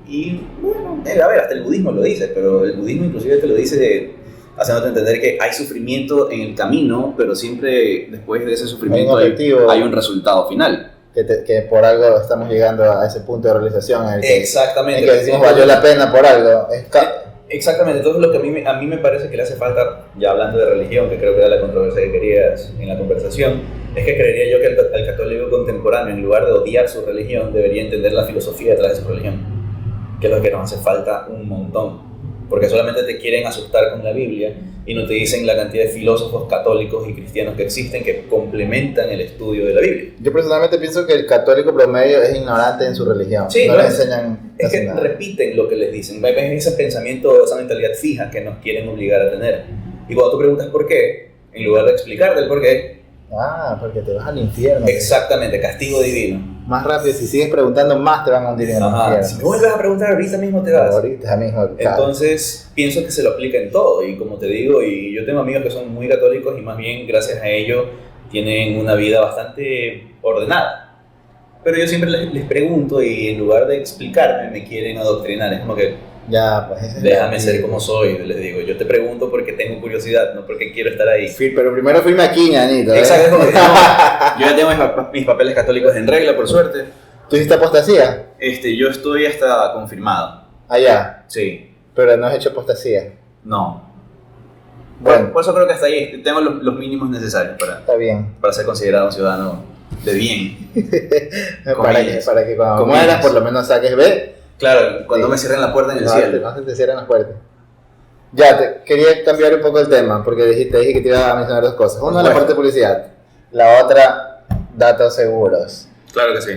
Y bueno, a ver, hasta el budismo lo dice, pero el budismo inclusive te lo dice haciéndote entender que hay sufrimiento en el camino, pero siempre después de ese sufrimiento hay un resultado final. Que por algo estamos llegando a ese punto de realización en el que, exactamente, en que decimos valió la pena por algo. Exactamente, entonces lo que a mí me parece que le hace falta, ya hablando de religión, que creo que era la controversia que querías en la conversación, es que creería yo que el católico contemporáneo, en lugar de odiar su religión, debería entender la filosofía detrás de su religión, que es lo que nos hace falta un montón. Porque solamente te quieren asustar con la Biblia y no te dicen la cantidad de filósofos católicos y cristianos que existen que complementan el estudio de la Biblia. Yo personalmente pienso que el católico promedio es ignorante en su religión. Sí, no le enseñan. Es que repiten lo que les dicen. Es ese pensamiento, esa mentalidad fija que nos quieren obligar a tener. Y cuando tú preguntas por qué, en lugar de explicarte el por qué... porque te vas al infierno. Exactamente, castigo divino. Más rápido, si sigues preguntando más te van a hundir en el infierno. Si me vuelves a preguntar ahorita mismo te vas. Ahorita mismo. Entonces pienso que se lo aplica en todo y como te digo, y yo tengo amigos que son muy católicos y más bien gracias a ello tienen una vida bastante ordenada. Pero yo siempre les pregunto y en lugar de explicarme me quieren adoctrinar. Es como que ya, pues déjame ser como soy, les digo. Yo te pregunto porque tengo curiosidad, no porque quiero estar ahí. Pero primero firme aquí, ñanito. Exacto. Yo ya tengo mis papeles católicos en regla, por suerte. ¿Tú hiciste apostasía? Yo estoy hasta confirmado. Ya. Sí. Pero no has hecho apostasía. No. Bueno. Por eso creo que hasta ahí tengo los mínimos necesarios Está bien. para ser considerado un ciudadano de bien. para que cuando mueras por lo menos saques B. Claro, cuando me cierren la puerta en el cielo. No se te cierran las puertas. Ya, quería cambiar un poco el tema, porque dije que te iba a mencionar dos cosas. Una, la parte de publicidad. La otra, datos seguros. Claro que sí.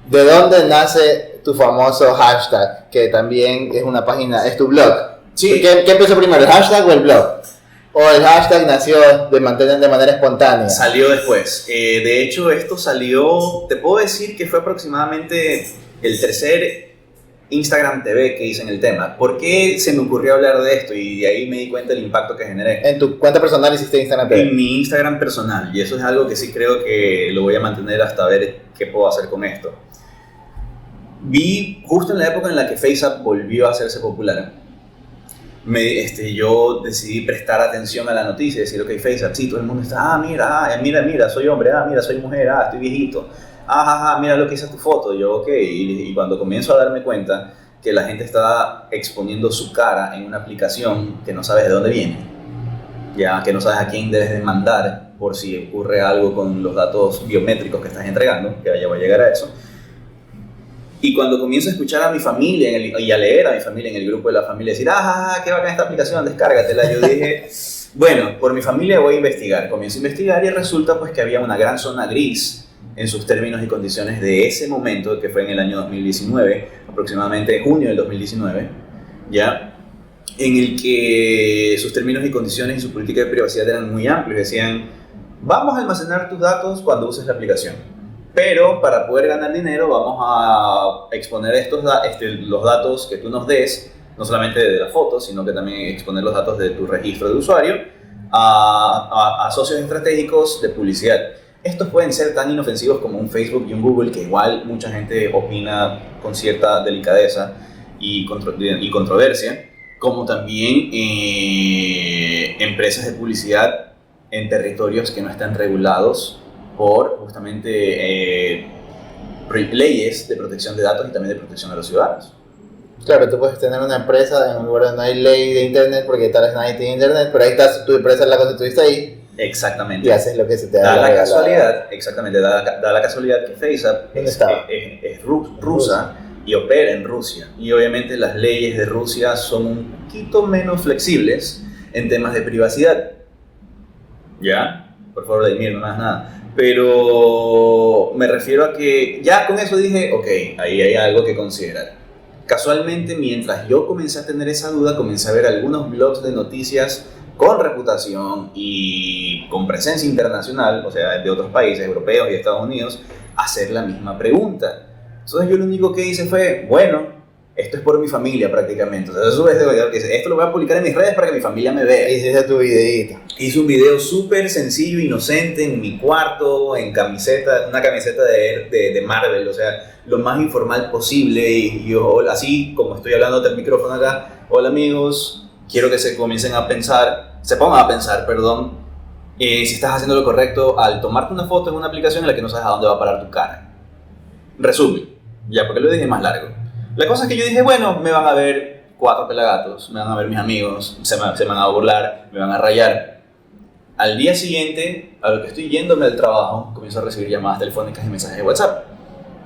¿De dónde nace tu famoso hashtag? Que también es una página, es tu blog. Sí. ¿Qué empezó primero, el hashtag o el blog? ¿O el hashtag nació de manera espontánea? Salió después. De hecho, esto salió, te puedo decir que fue aproximadamente el tercer Instagram TV que hice en el tema. ¿Por qué se me ocurrió hablar de esto? Y de ahí me di cuenta del impacto que generé. ¿En tu cuenta personal hiciste Instagram TV? En mi Instagram personal. Y eso es algo que sí creo que lo voy a mantener hasta ver qué puedo hacer con esto. Vi justo en la época en la que FaceApp volvió a hacerse popular. Yo decidí prestar atención a la noticia y decir, ok, FaceApp, sí, todo el mundo está, mira, soy hombre, mira, soy mujer, estoy viejito. Mira lo que hice tu foto. Yo, ok, y cuando comienzo a darme cuenta que la gente está exponiendo su cara en una aplicación que no sabes de dónde viene, ya que no sabes a quién debes demandar por si ocurre algo con los datos biométricos que estás entregando, que ya voy a llegar a eso. Y cuando comienzo a escuchar a mi familia y a leer a mi familia en el grupo de la familia, decir, qué bacán esta aplicación, descárgatela, yo dije, bueno, por mi familia voy a investigar. Comienzo a investigar y resulta pues que había una gran zona gris en sus términos y condiciones de ese momento, que fue en el año 2019, aproximadamente junio del 2019, ¿ya? En el que sus términos y condiciones y su política de privacidad eran muy amplios. Decían, vamos a almacenar tus datos cuando uses la aplicación, pero para poder ganar dinero vamos a exponer los datos que tú nos des, no solamente de la foto, sino que también exponer los datos de tu registro de usuario a socios estratégicos de publicidad. Estos pueden ser tan inofensivos como un Facebook y un Google, que igual mucha gente opina con cierta delicadeza y controversia, como también empresas de publicidad en territorios que no están regulados por justamente leyes de protección de datos y también de protección de los ciudadanos. Claro, tú puedes tener una empresa en un lugar donde no hay ley de internet porque tal vez nadie tiene internet, pero ahí está, tu empresa la constituiste ahí. Exactamente. Y haces lo que se te da la casualidad. Exactamente, da la casualidad que FaceApp es rusa y opera en Rusia. Y obviamente las leyes de Rusia son un poquito menos flexibles en temas de privacidad. ¿Ya? Por favor, Vladimir, no hagas nada. Pero me refiero a que ya con eso dije, ok, ahí hay algo que considerar. Casualmente, mientras yo comencé a tener esa duda, comencé a ver algunos blogs de noticias con reputación y con presencia internacional, o sea, de otros países europeos y de Estados Unidos, hacer la misma pregunta. Entonces yo lo único que hice fue, bueno, esto es por mi familia prácticamente. O sea, eso es de verdad que esto lo voy a publicar en mis redes para que mi familia me vea. Hiciste tu videíto. Hice un video súper sencillo, inocente, en mi cuarto, en camiseta, una camiseta de Marvel, o sea, lo más informal posible. Y yo, así como estoy hablando del micrófono acá, hola amigos, quiero que se pongan a pensar, si estás haciendo lo correcto al tomarte una foto en una aplicación en la que no sabes a dónde va a parar tu cara. Resumen, ya porque lo dije más largo. La cosa es que yo dije, bueno, me van a ver 4 pelagatos, me van a ver mis amigos, se van a burlar, me van a rayar. Al día siguiente, a lo que estoy yéndome al trabajo, comienzo a recibir llamadas telefónicas y mensajes de WhatsApp.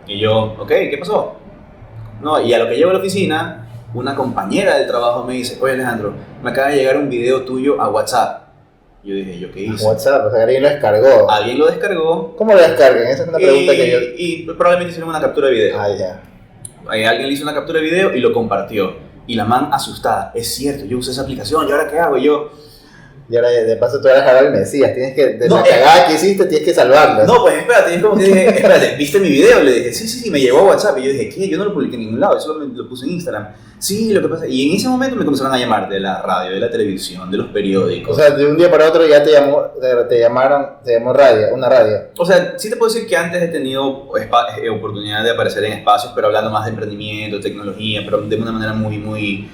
Y yo, ok, ¿qué pasó? No, y a lo que llego a la oficina, una compañera del trabajo me dice, oye Alejandro, me acaba de llegar un video tuyo a WhatsApp. Yo dije, ¿yo qué hice? WhatsApp, o sea, alguien lo descargó. Alguien lo descargó. ¿Cómo lo descargan? Esa es una pregunta que yo... Y probablemente hicieron una captura de video. Ah, ya. Alguien le hizo una captura de video y lo compartió. Y la man asustada, es cierto, yo usé esa aplicación, ¿y ahora qué hago? Y yo... Y ahora de paso tú eres ahora el Mesías, tienes que, de No, la cagada que hiciste, tienes que salvarla. No, pues espérate, es como que dije, espérate, ¿viste mi video? Le dije, sí, me llegó a WhatsApp. Y yo dije, ¿qué? Yo no lo publiqué en ningún lado, yo solo lo puse en Instagram. Sí, lo que pasa... Y en ese momento me comenzaron a llamar de la radio, de la televisión, de los periódicos. O sea, de un día para otro ya te llamó radio, una radio. O sea, sí te puedo decir que antes he tenido oportunidad de aparecer en espacios, pero hablando más de emprendimiento, tecnología, pero de una manera muy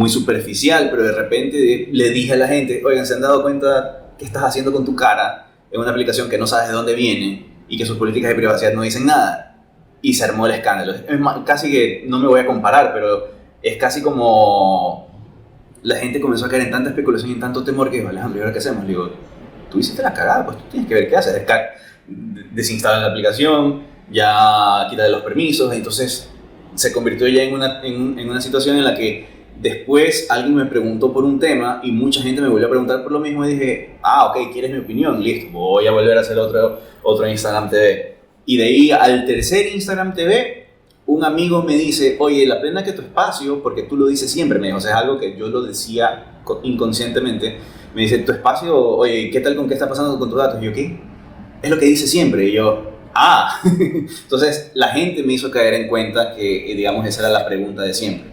superficial. Pero de repente le dije a la gente, oigan, ¿se han dado cuenta qué estás haciendo con tu cara en una aplicación que no sabes de dónde viene y que sus políticas de privacidad no dicen nada? Y se armó el escándalo. Es más, casi que no me voy a comparar, pero es casi como la gente comenzó a caer en tanta especulación y en tanto temor que dijo, Alejandro, ¿y ahora qué hacemos? Le digo, tú hiciste la cagada, pues tú tienes que ver qué haces. Desinstala la aplicación, ya quita de los permisos. Entonces se convirtió ya en una situación en la que después alguien me preguntó por un tema y mucha gente me volvió a preguntar por lo mismo y dije, ok, ¿quieres mi opinión? Listo, voy a volver a hacer otro Instagram TV. Y de ahí al tercer Instagram TV, un amigo me dice, oye, la pena que tu espacio, porque tú lo dices siempre, me dijo, o sea, es algo que yo lo decía inconscientemente, me dice, tu espacio, oye, ¿qué tal con qué está pasando con tus datos? Y yo, ¿qué? Es lo que dice siempre. Y yo, Entonces la gente me hizo caer en cuenta que, digamos, esa era la pregunta de siempre.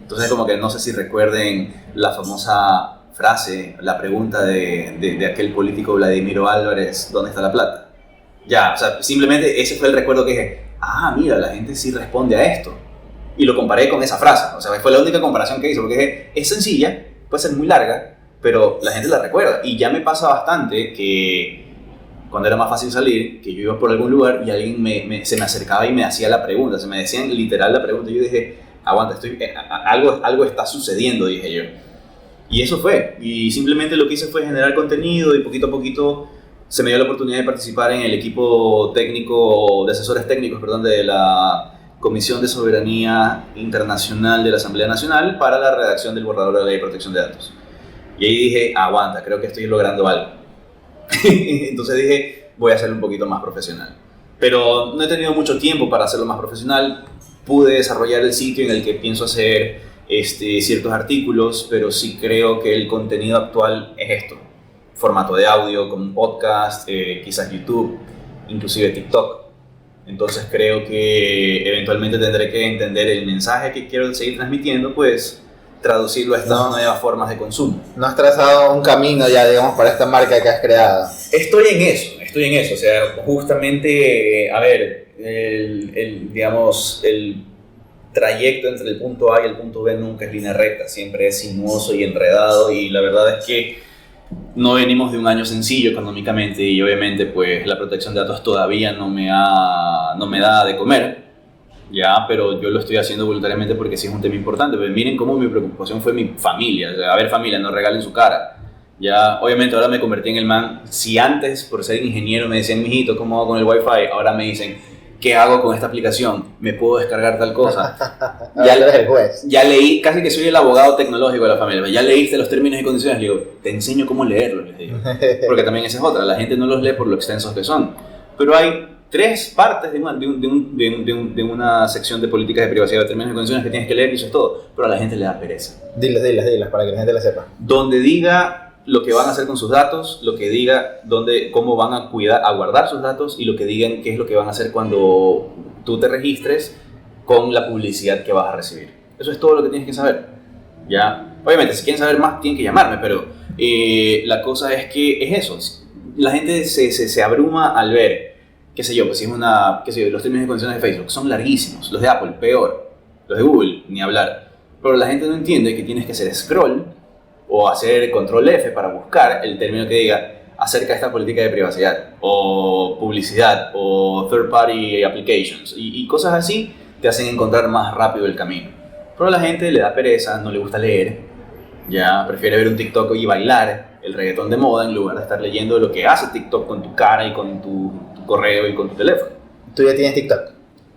Entonces como que no sé si recuerden la famosa frase, la pregunta de aquel político Vladimiro Álvarez, ¿dónde está la plata? Ya, o sea, simplemente ese fue el recuerdo que dije, mira, la gente sí responde a esto. Y lo comparé con esa frase, o sea, fue la única comparación que hice, porque dije, es sencilla, puede ser muy larga, pero la gente la recuerda. Y ya me pasa bastante que cuando era más fácil salir, que yo iba por algún lugar y alguien se me acercaba y me hacía la pregunta, se me decían literal la pregunta, y yo dije, aguanta, algo está sucediendo, dije yo. Y eso fue, y simplemente lo que hice fue generar contenido y poquito a poquito se me dio la oportunidad de participar en el equipo técnico, de asesores técnicos, de la Comisión de Soberanía Internacional de la Asamblea Nacional para la redacción del borrador de la Ley de Protección de Datos. Y ahí dije, aguanta, creo que estoy logrando algo. Entonces dije, voy a hacerlo un poquito más profesional. Pero no he tenido mucho tiempo para hacerlo más profesional. Pude desarrollar el sitio en el que pienso hacer ciertos artículos, pero sí creo que el contenido actual es esto. Formato de audio, como un podcast, quizás YouTube, inclusive TikTok. Entonces creo que eventualmente tendré que entender el mensaje que quiero seguir transmitiendo, pues traducirlo a estas nuevas formas de consumo. ¿No has trazado un camino ya, digamos, para esta marca que has creado? Estoy en eso, o sea, justamente, a ver, digamos, el trayecto entre el punto A y el punto B nunca es línea recta, siempre es sinuoso y enredado, y la verdad es que no venimos de un año sencillo económicamente y obviamente pues la protección de datos todavía no me da de comer, ya, pero yo lo estoy haciendo voluntariamente porque sí es un tema importante. Pero miren cómo mi preocupación fue mi familia, o sea, a ver familia, no regalen su cara. Ya, obviamente ahora me convertí en el man. Si antes por ser ingeniero me decían, mijito, ¿cómo hago con el wifi? Ahora me dicen, ¿qué hago con esta aplicación? ¿Me puedo descargar tal cosa? Ya lo es el juez. Ya leí, casi que soy el abogado tecnológico de la familia. Ya leíste los términos y condiciones. Le digo, te enseño cómo leerlos, les digo. Porque también esa es otra. La gente no los lee por lo extensos que son. Pero hay 3 partes de una sección de políticas de privacidad de términos y condiciones que tienes que leer y eso es todo. Pero a la gente le da pereza. Dilas, para que la gente la sepa. Donde diga lo que van a hacer con sus datos, lo que diga cómo van a guardar sus datos y lo que digan qué es lo que van a hacer cuando tú te registres con la publicidad que vas a recibir. Eso es todo lo que tienes que saber. ¿Ya? Obviamente, si quieren saber más, tienen que llamarme, pero la cosa es que es eso. La gente se abruma al ver, qué sé yo, pues si es los términos y condiciones de Facebook son larguísimos, los de Apple, peor, los de Google, ni hablar. Pero la gente no entiende que tienes que hacer scroll o hacer control F para buscar el término que diga acerca de esta política de privacidad o publicidad o third party applications y cosas así te hacen encontrar más rápido el camino. Pero a la gente le da pereza, no le gusta leer, ya prefiere ver un TikTok y bailar el reggaetón de moda en lugar de estar leyendo lo que hace TikTok con tu cara y con tu correo y con tu teléfono. ¿Tú ya tienes TikTok?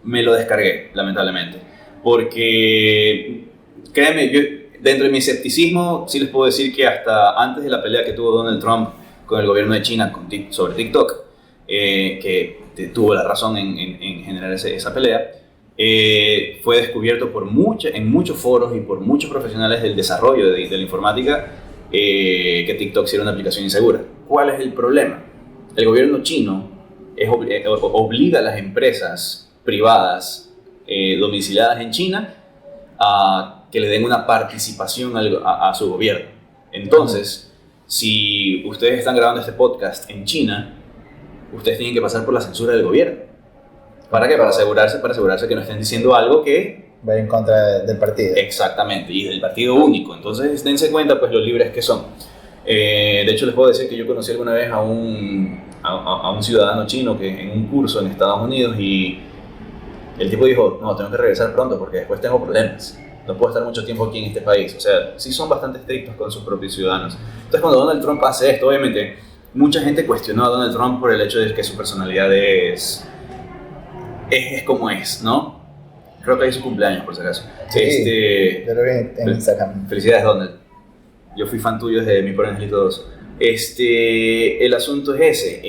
Me lo descargué, lamentablemente, porque créeme, dentro de mi escepticismo, sí les puedo decir que hasta antes de la pelea que tuvo Donald Trump con el gobierno de China sobre TikTok, que tuvo la razón en generar esa pelea, fue descubierto en muchos foros y por muchos profesionales del desarrollo de la informática que TikTok sí era una aplicación insegura. ¿Cuál es el problema? El gobierno chino obliga a las empresas privadas domiciliadas en China a que le den una participación a su gobierno. Entonces, si ustedes están grabando este podcast en China, ustedes tienen que pasar por la censura del gobierno. ¿Para qué? Para asegurarse que no estén diciendo algo que va en contra del partido. Exactamente, y del partido único. Entonces, dense cuenta pues lo libres que son. De hecho, les puedo decir que yo conocí alguna vez a un ciudadano chino que en un curso en Estados Unidos y el tipo dijo, no, tengo que regresar pronto porque después tengo problemas. No puedo estar mucho tiempo aquí en este país. O sea, sí son bastante estrictos con sus propios ciudadanos. Entonces, cuando Donald Trump hace esto, obviamente, mucha gente cuestionó a Donald Trump por el hecho de que su personalidad es como es, ¿no? Creo que es su cumpleaños, por si acaso. Sí, yo lo vi en Instagram. Felicidades, Donald. Yo fui fan tuyo desde Mi Pobre Angelito 2. El asunto es ese.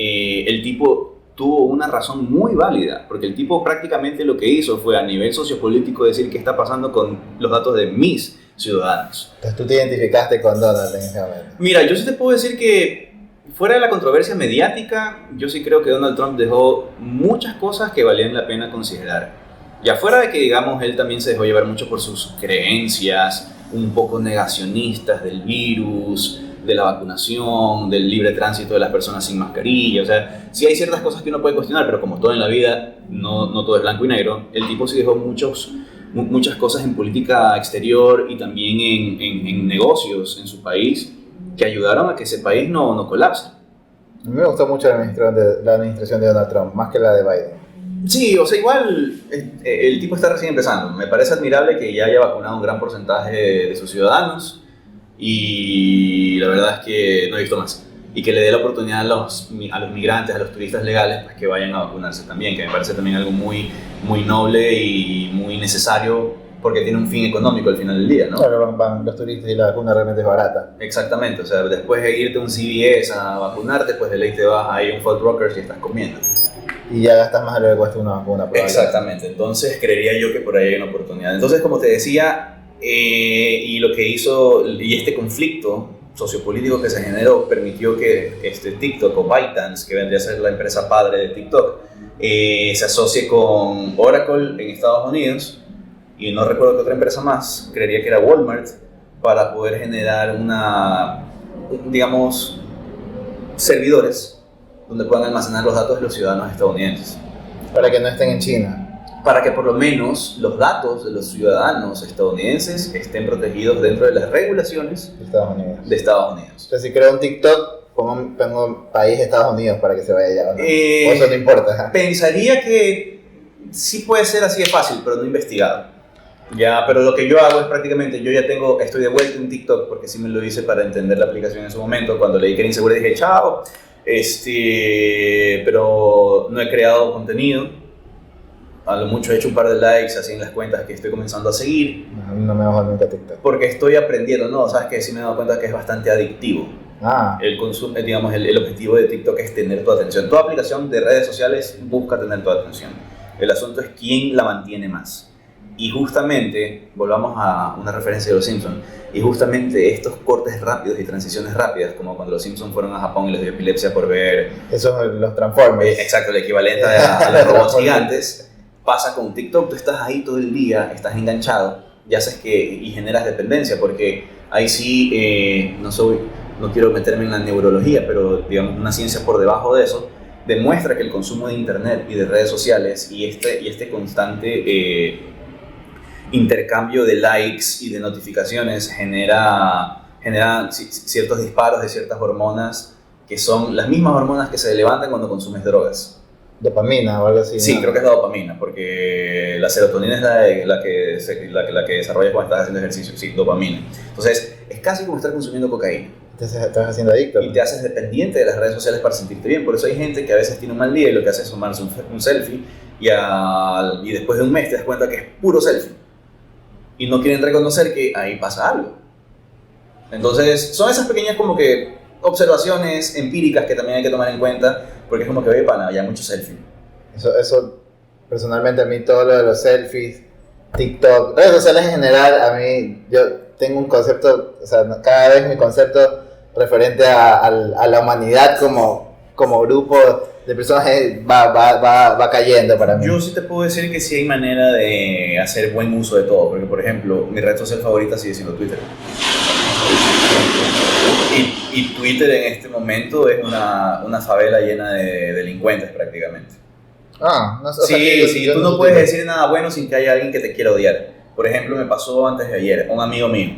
El tipo tuvo una razón muy válida, porque el tipo prácticamente lo que hizo fue a nivel sociopolítico decir qué está pasando con los datos de mis ciudadanos. Entonces tú te identificaste con Donald en ese momento. Mira, yo sí te puedo decir que fuera de la controversia mediática, yo sí creo que Donald Trump dejó muchas cosas que valían la pena considerar. Ya fuera de que, digamos, él también se dejó llevar mucho por sus creencias un poco negacionistas del virus, de la vacunación, del libre tránsito de las personas sin mascarilla. O sea, sí hay ciertas cosas que uno puede cuestionar, pero como todo en la vida, no todo es blanco y negro. El tipo sí dejó muchas cosas en política exterior y también en negocios en su país que ayudaron a que ese país no colapse. A mí me gustó mucho la administración de Donald Trump, más que la de Biden. Sí, o sea, igual el tipo está recién empezando. Me parece admirable que ya haya vacunado un gran porcentaje de sus ciudadanos y la verdad es que no he visto más. Y que le dé la oportunidad a los migrantes, a los turistas legales, pues que vayan a vacunarse también, que me parece también algo muy, muy noble y muy necesario porque tiene un fin económico al final del día, ¿no? Claro, van los turistas y la vacuna realmente es barata. Exactamente, o sea, después de irte a un CVS a vacunarte, pues de ley te vas a ir a un Food Rockers y estás comiendo. Y ya gastas más de lo que cuesta una vacuna. Exactamente, entonces creería yo que por ahí hay una oportunidad. Entonces, como te decía, y lo que hizo, y este conflicto sociopolítico que se generó, permitió que TikTok o ByteDance, que vendría a ser la empresa padre de TikTok, se asocie con Oracle en Estados Unidos, y no recuerdo qué otra empresa más, creería que era Walmart, para poder generar digamos, servidores donde puedan almacenar los datos de los ciudadanos estadounidenses. Para que no estén en China. Para que por lo menos los datos de los ciudadanos estadounidenses estén protegidos dentro de las regulaciones de Estados Unidos. O sea, si creo un TikTok, pongo país Estados Unidos para que se vaya allá, ¿no? O eso no importa. Pensaría que sí puede ser así de fácil, pero no investigado. Ya, pero lo que yo hago es prácticamente, estoy de vuelta en TikTok porque sí me lo hice para entender la aplicación en su momento. Cuando leí que era insegura dije, chao, pero no he creado contenido. a lo mucho he hecho un par de likes así en las cuentas que estoy comenzando a seguir. No me bajo nunca TikTok. Porque estoy aprendiendo, ¿no? Sabes que sí me he dado cuenta que es bastante adictivo. El consumo, digamos, el objetivo de TikTok es tener tu atención. Toda aplicación de redes sociales busca tener tu atención. El asunto es quién la mantiene más. Y justamente, volvamos a una referencia de Los Simpsons, y justamente estos cortes rápidos y transiciones rápidas, como cuando Los Simpsons fueron a Japón y les dio epilepsia por ver... Eso son los Transformers. Exacto, el equivalente a los robots gigantes. Pasa con TikTok, tú estás ahí todo el día, estás enganchado, ya sabes que, y generas dependencia, porque ahí sí, no quiero meterme en la neurología, pero digamos una ciencia por debajo de eso, demuestra que el consumo de internet y de redes sociales y este constante intercambio de likes y de notificaciones genera ciertos disparos de ciertas hormonas que son las mismas hormonas que se levantan cuando consumes drogas. Dopamina o algo así. Sí, ¿no? creo que es la dopamina, porque la serotonina es la que desarrollas cuando estás haciendo ejercicio. Sí, dopamina. Entonces, es casi como estar consumiendo cocaína. Te estás haciendo adicto. Y te haces dependiente de las redes sociales para sentirte bien. Por eso hay gente que a veces tiene un mal día y lo que hace es tomarse un selfie y después de un mes te das cuenta que es puro selfie. Y no quieren reconocer que ahí pasa algo. Entonces, son esas pequeñas como que observaciones empíricas que también hay que tomar en cuenta, porque es como que, oye, pana, ya hay mucho selfie. Eso, personalmente, a mí todo lo de los selfies, TikTok, redes sociales en general, a mí, yo tengo un concepto, o sea, cada vez mi concepto referente a la humanidad como grupo de personas va cayendo para mí. Yo sí te puedo decir que sí hay manera de hacer buen uso de todo, porque por ejemplo, mi red social favorita sigue siendo Twitter. Y Twitter en este momento es una favela llena de delincuentes prácticamente. No, Sí, tú no puedes decir nada bueno sin que haya alguien que te quiera odiar. Por ejemplo, me pasó antes de ayer, un amigo mío,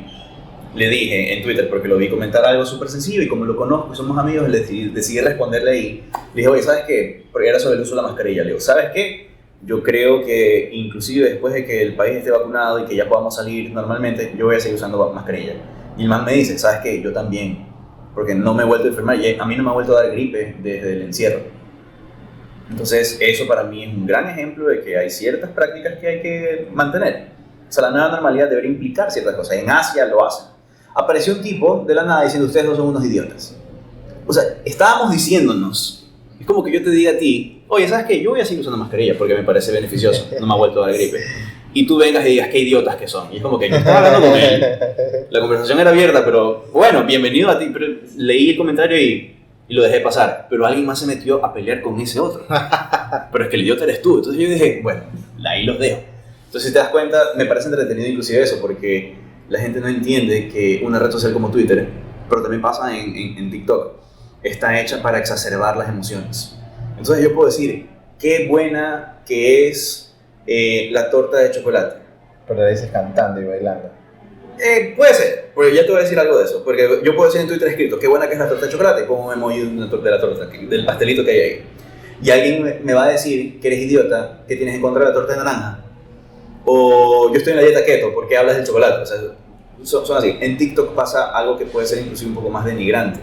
le dije en Twitter, porque lo vi comentar algo súper sencillo y como lo conozco y somos amigos, decidí responderle ahí. Le dije, oye, ¿sabes qué? Porque era sobre el uso de la mascarilla. Le digo, ¿sabes qué? Yo creo que inclusive después de que el país esté vacunado y que ya podamos salir normalmente, yo voy a seguir usando mascarilla. Y el man me dice, ¿sabes qué? Yo también, porque no me he vuelto a enfermar y a mí no me ha vuelto a dar gripe desde el encierro. Entonces, eso para mí es un gran ejemplo de que hay ciertas prácticas que hay que mantener. O sea, la nueva normalidad debería implicar ciertas cosas. En Asia lo hacen. Apareció un tipo de la nada diciendo, ustedes dos son unos idiotas. O sea, estábamos diciéndonos, es como que yo te diga a ti, oye, ¿sabes qué? Yo voy a seguir usando mascarilla porque me parece beneficioso, no me ha vuelto a dar gripe. Y tú vengas y digas, qué idiotas que son. Y es como que yo estaba hablando con él. La conversación era abierta, pero bueno, bienvenido a ti. Pero leí el comentario y lo dejé pasar. Pero alguien más se metió a pelear con ese otro. Pero es que el idiota eres tú. Entonces yo dije, bueno, ahí los dejo. Entonces si te das cuenta, me parece entretenido inclusive eso, porque la gente no entiende que una red social como Twitter, pero también pasa en TikTok, está hecha para exacerbar las emociones. Entonces yo puedo decir, qué buena que es la torta de chocolate. Pero le dices cantando y bailando. Puede ser, porque ya te voy a decir algo de eso, porque yo puedo decir en Twitter escrito, qué buena que es la torta de chocolate, como me emoji de la torta, del pastelito que hay ahí. Y alguien me va a decir que eres idiota, que tienes en contra de la torta de naranja. O yo estoy en la dieta keto, ¿por qué hablas del chocolate? O sea, son así. En TikTok pasa algo que puede ser inclusive un poco más denigrante,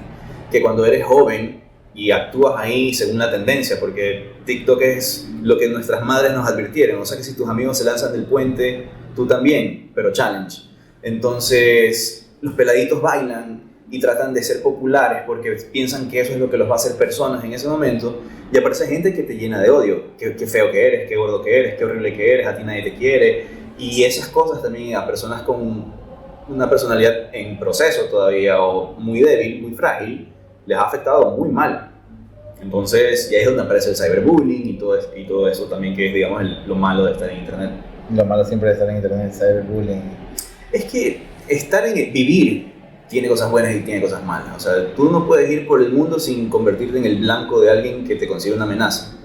que cuando eres joven y actúas ahí según la tendencia, porque TikTok es lo que nuestras madres nos advirtieron, o sea que si tus amigos se lanzan del puente, tú también, pero challenge. Entonces los peladitos bailan y tratan de ser populares porque piensan que eso es lo que los va a hacer personas en ese momento, y aparece gente que te llena de odio, qué feo que eres, qué gordo que eres, qué horrible que eres, a ti nadie te quiere, y esas cosas también a personas con una personalidad en proceso todavía o muy débil, muy frágil, les ha afectado muy mal. Entonces, y ahí es donde aparece el cyberbullying y todo eso también, que es, digamos, lo malo de estar en internet. Lo malo siempre de estar en internet es el cyberbullying. Es que vivir tiene cosas buenas y tiene cosas malas. O sea, tú no puedes ir por el mundo sin convertirte en el blanco de alguien que te considera una amenaza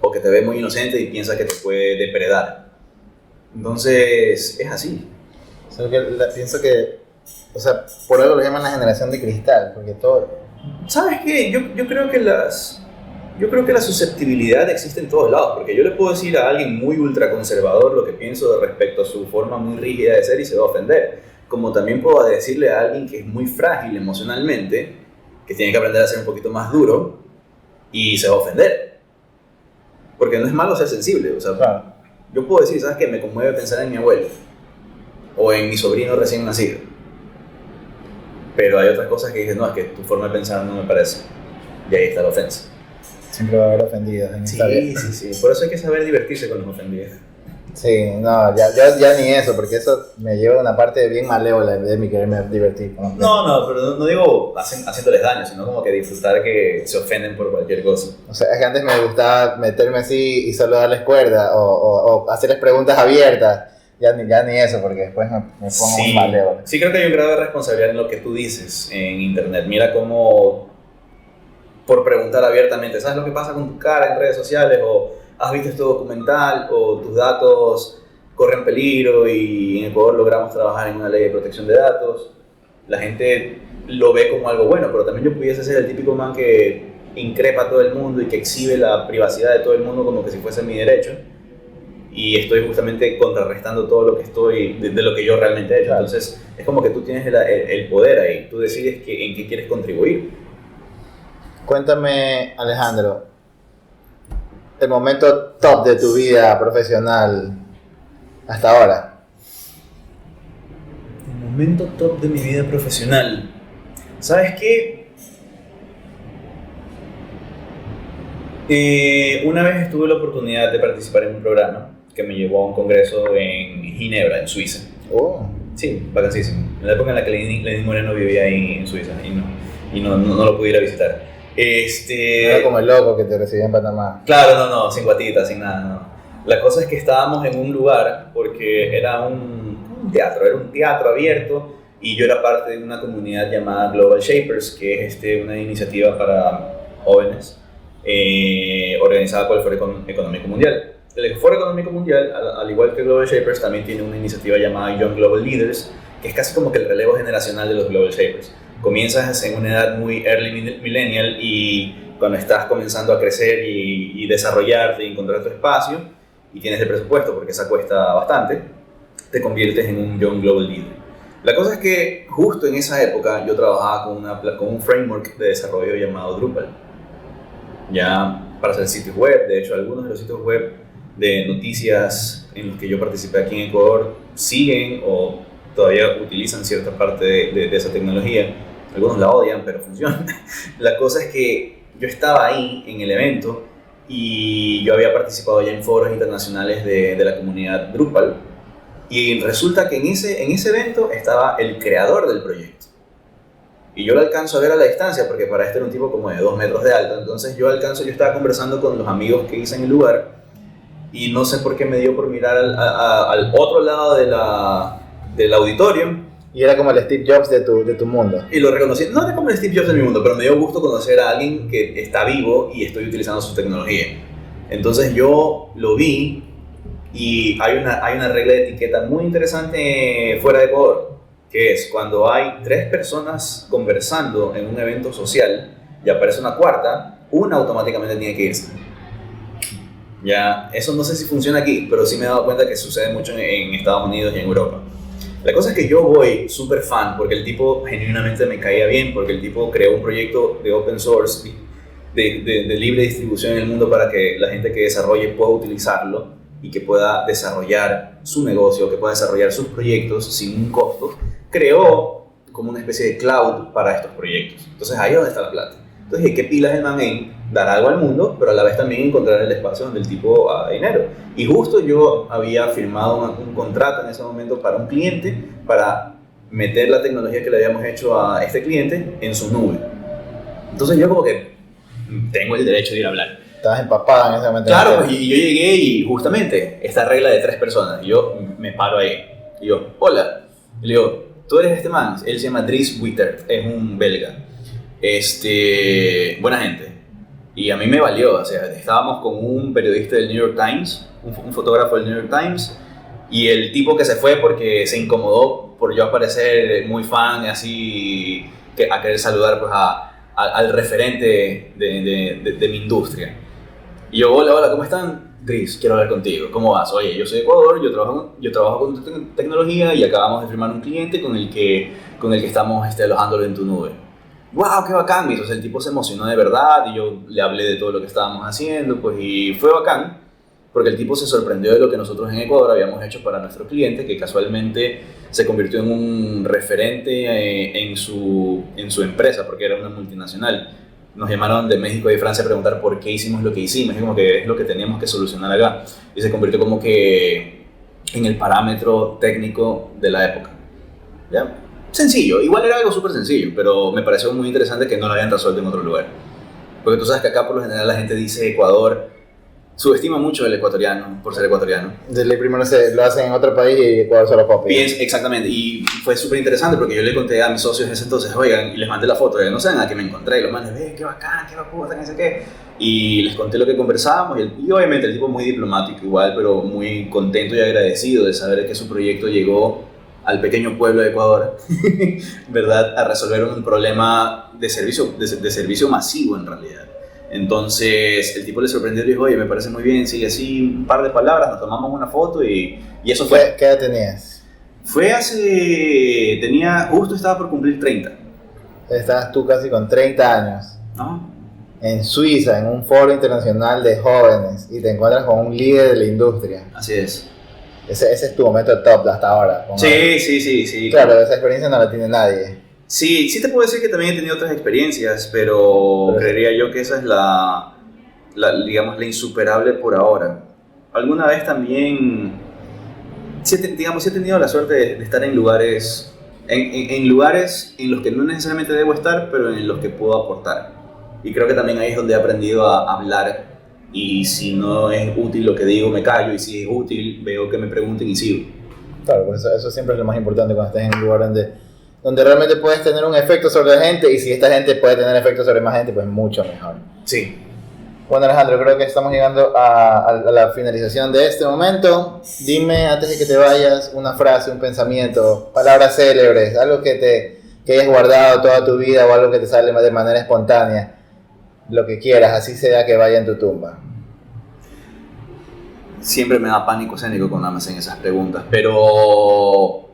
o que te ve muy inocente y piensa que te puede depredar. Entonces, es así. Solo que pienso que, o sea, por algo lo llaman la generación de cristal, porque todo... ¿Sabes qué? Yo creo que la susceptibilidad existe en todos lados, porque yo le puedo decir a alguien muy ultraconservador lo que pienso respecto a su forma muy rígida de ser y se va a ofender, como también puedo decirle a alguien que es muy frágil emocionalmente, que tiene que aprender a ser un poquito más duro y se va a ofender, porque no es malo ser sensible, o sea, Claro. Yo puedo decir, ¿sabes qué? Me conmueve pensar en mi abuelo o en mi sobrino recién nacido. Pero hay otras cosas que dices, no, es que tu forma de pensar no me parece. Y ahí está la ofensa. Siempre va a haber ofendidos en esta vida. Sí. Por eso hay que saber divertirse con los ofendidos. Sí, no, ya ni eso, porque eso me lleva a una parte bien malévola de mi quererme divertir con los No, pero no digo haciéndoles daño, sino como que disfrutar que se ofenden por cualquier cosa. O sea, es que antes me gustaba meterme así y solo darles cuerda o hacerles preguntas abiertas. Ya ni eso, porque después me pongo muy malévolo. Sí, creo que hay un grado de responsabilidad en lo que tú dices en internet. Mira cómo, por preguntar abiertamente, ¿sabes lo que pasa con tu cara en redes sociales? O ¿has visto este documental? O tus datos corren peligro y en Ecuador logramos trabajar en una ley de protección de datos. La gente lo ve como algo bueno, pero también yo pudiese ser el típico man que increpa a todo el mundo y que exhibe la privacidad de todo el mundo como que si fuese mi derecho. Y estoy justamente contrarrestando todo lo que estoy, de lo que yo realmente he hecho. Claro. Entonces es como que tú tienes el poder ahí, tú decides en qué quieres contribuir. Cuéntame, Alejandro, el momento top de tu vida profesional hasta ahora. El momento top de mi vida profesional. ¿Sabes qué? Una vez tuve la oportunidad de participar en un programa que me llevó a un congreso en Ginebra, en Suiza. Oh. Sí, vacancísimo. En la época en la que Lenín Moreno vivía ahí en Suiza y no lo pude ir a visitar. Era como el loco que te recibía en Panamá. Claro, no, sin guatita, sin nada, no. La cosa es que estábamos en un lugar porque era un teatro abierto y yo era parte de una comunidad llamada Global Shapers, que es una iniciativa para jóvenes organizada por el Foro Económico Mundial. El Foro Económico Mundial, al igual que Global Shapers, también tiene una iniciativa llamada Young Global Leaders, que es casi como que el relevo generacional de los Global Shapers. Comienzas en una edad muy early millennial y cuando estás comenzando a crecer y desarrollarte y encontrar tu espacio y tienes el presupuesto, porque esa cuesta bastante, te conviertes en un Young Global Leader. La cosa es que justo en esa época yo trabajaba con un framework de desarrollo llamado Drupal, ya para hacer sitios web. De hecho, algunos de los sitios web de noticias en los que yo participé aquí en Ecuador siguen o todavía utilizan cierta parte de esa tecnología. Algunos la odian, pero funciona. La cosa es que yo estaba ahí en el evento y yo había participado ya en foros internacionales de la comunidad Drupal, y resulta que en ese evento estaba el creador del proyecto. Y yo lo alcanzo a ver a la distancia, porque para esto era un tipo como de 2 metros de alto. Entonces yo estaba conversando con los amigos que hice en el lugar, y no sé por qué me dio por mirar al otro lado del auditorio. Y era como el Steve Jobs de tu mundo. Y lo reconocí. No era como el Steve Jobs de mi mundo, pero me dio gusto conocer a alguien que está vivo y estoy utilizando su tecnología. Entonces yo lo vi, y hay una regla de etiqueta muy interesante fuera de Ecuador, que es cuando hay 3 personas conversando en un evento social y aparece una cuarta, una automáticamente tiene que irse. Ya, eso no sé si funciona aquí, pero sí me he dado cuenta que sucede mucho en Estados Unidos y en Europa. La cosa es que yo voy súper fan porque el tipo genuinamente me caía bien, porque el tipo creó un proyecto de open source, de libre distribución en el mundo, para que la gente que desarrolle pueda utilizarlo y que pueda desarrollar su negocio, que pueda desarrollar sus proyectos sin un costo. Creó como una especie de cloud para estos proyectos. Entonces ahí es donde está la plata. Entonces, ¿qué pilas el man en dar algo al mundo, pero a la vez también encontrar el espacio donde el tipo haga dinero? Y justo yo había firmado un contrato en ese momento para un cliente, para meter la tecnología que le habíamos hecho a este cliente en su nube. Entonces yo como que tengo el derecho de ir a hablar. Estabas empapada en ese momento. Claro, pues, y yo llegué y justamente esta regla de 3 personas, y yo me paro ahí, y yo, hola, y le digo, ¿tú eres este man? Él se llama Dries Wittert, es un belga. Buena gente. Y a mí me valió, o sea, estábamos con un periodista del New York Times, un fotógrafo del New York Times, y el tipo que se fue porque se incomodó por yo aparecer muy fan, así, a querer saludar pues al referente de mi industria. Y yo, hola, ¿cómo están? Dries, quiero hablar contigo, ¿cómo vas? Oye, yo soy de Ecuador, yo trabajo con tecnología y acabamos de firmar un cliente con el que estamos alojándolo en tu nube. ¡Wow, qué bacán! Entonces el tipo se emocionó de verdad y yo le hablé de todo lo que estábamos haciendo, pues, y fue bacán. porque el tipo se sorprendió de lo que nosotros en Ecuador habíamos hecho para nuestro cliente, que casualmente se convirtió en un referente en su empresa, porque era una multinacional. Nos llamaron de México y de Francia a preguntar por qué hicimos lo que hicimos, y como que es lo que teníamos que solucionar acá, y se convirtió como que en el parámetro técnico de la época. ¿Ya? Sencillo, igual era algo súper sencillo, pero me pareció muy interesante que no lo habían resuelto en otro lugar. Porque tú sabes que acá por lo general la gente dice Ecuador, subestima mucho el ecuatoriano por ser ecuatoriano. Desde primero lo hacen en otro país y Ecuador solo copia. Exactamente, y fue súper interesante porque yo le conté a mis socios en ese entonces, oigan, y les mandé la foto, no saben a qué me encontré, y los manes, qué bacán, qué bacán, no sé qué. Y les conté lo que conversábamos, y obviamente el tipo muy diplomático igual, pero muy contento y agradecido de saber que su proyecto llegó al pequeño pueblo de Ecuador, ¿verdad? A resolver un problema de servicio masivo en realidad. Entonces el tipo le sorprendió y dijo, oye, me parece muy bien, sigue así, un par de palabras, nos tomamos una foto y eso fue. ¿Qué edad tenías? Fue justo estaba por cumplir 30. Estabas tú casi con 30 años. ¿No? En Suiza, en un foro internacional de jóvenes, y te encuentras con un líder de la industria. Así es. Ese es tu momento top hasta ahora. Sí. Claro, esa experiencia no la tiene nadie. Sí te puedo decir que también he tenido otras experiencias, pero creería yo que esa es digamos, la insuperable por ahora. Alguna vez también, sí he tenido la suerte de estar en lugares, en lugares en los que no necesariamente debo estar, pero en los que puedo aportar. Y creo que también ahí es donde he aprendido a hablar, y si no es útil lo que digo, me callo, y si es útil, veo que me pregunten y sigo. Claro, pues eso siempre es lo más importante cuando estés en un lugar donde realmente puedes tener un efecto sobre la gente, y si esta gente puede tener efecto sobre más gente, pues mucho mejor. Sí. Bueno, Alejandro, creo que estamos llegando a la finalización de este momento. Dime, antes de que te vayas, una frase, un pensamiento, palabras célebres, algo que hayas guardado toda tu vida o algo que te sale de manera espontánea, lo que quieras, así sea que vaya en tu tumba. Siempre me da pánico escénico cuando me hacen esas preguntas, pero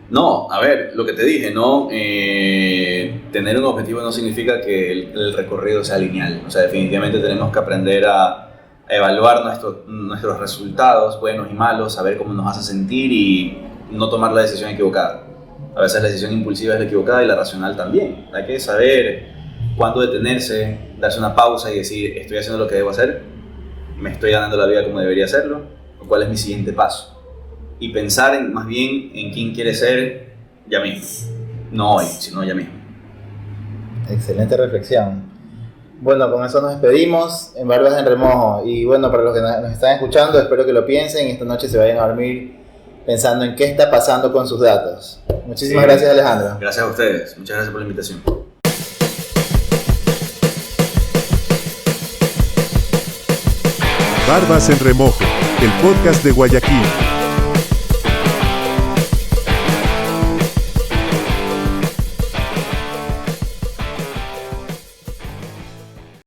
no, a ver, lo que te dije, ¿no? Tener un objetivo no significa que el recorrido sea lineal. O sea, definitivamente tenemos que aprender a evaluar nuestros resultados, buenos y malos, saber cómo nos hace sentir y no tomar la decisión equivocada. A veces la decisión impulsiva es la equivocada y la racional también. Hay que saber cuándo detenerse, darse una pausa y decir, estoy haciendo lo que debo hacer, me estoy ganando la vida como debería hacerlo, o cuál es mi siguiente paso. Y pensar más bien en quién quiere ser ya mismo. No hoy, sino ya mismo. Excelente reflexión. Bueno, con eso nos despedimos en Barbas en Remojo. Y bueno, para los que nos están escuchando, espero que lo piensen y esta noche se vayan a dormir pensando en qué está pasando con sus datos. Muchísimas gracias, Alejandro. Gracias a ustedes. Muchas gracias por la invitación. Barbas en Remojo, el podcast de Guayaquil.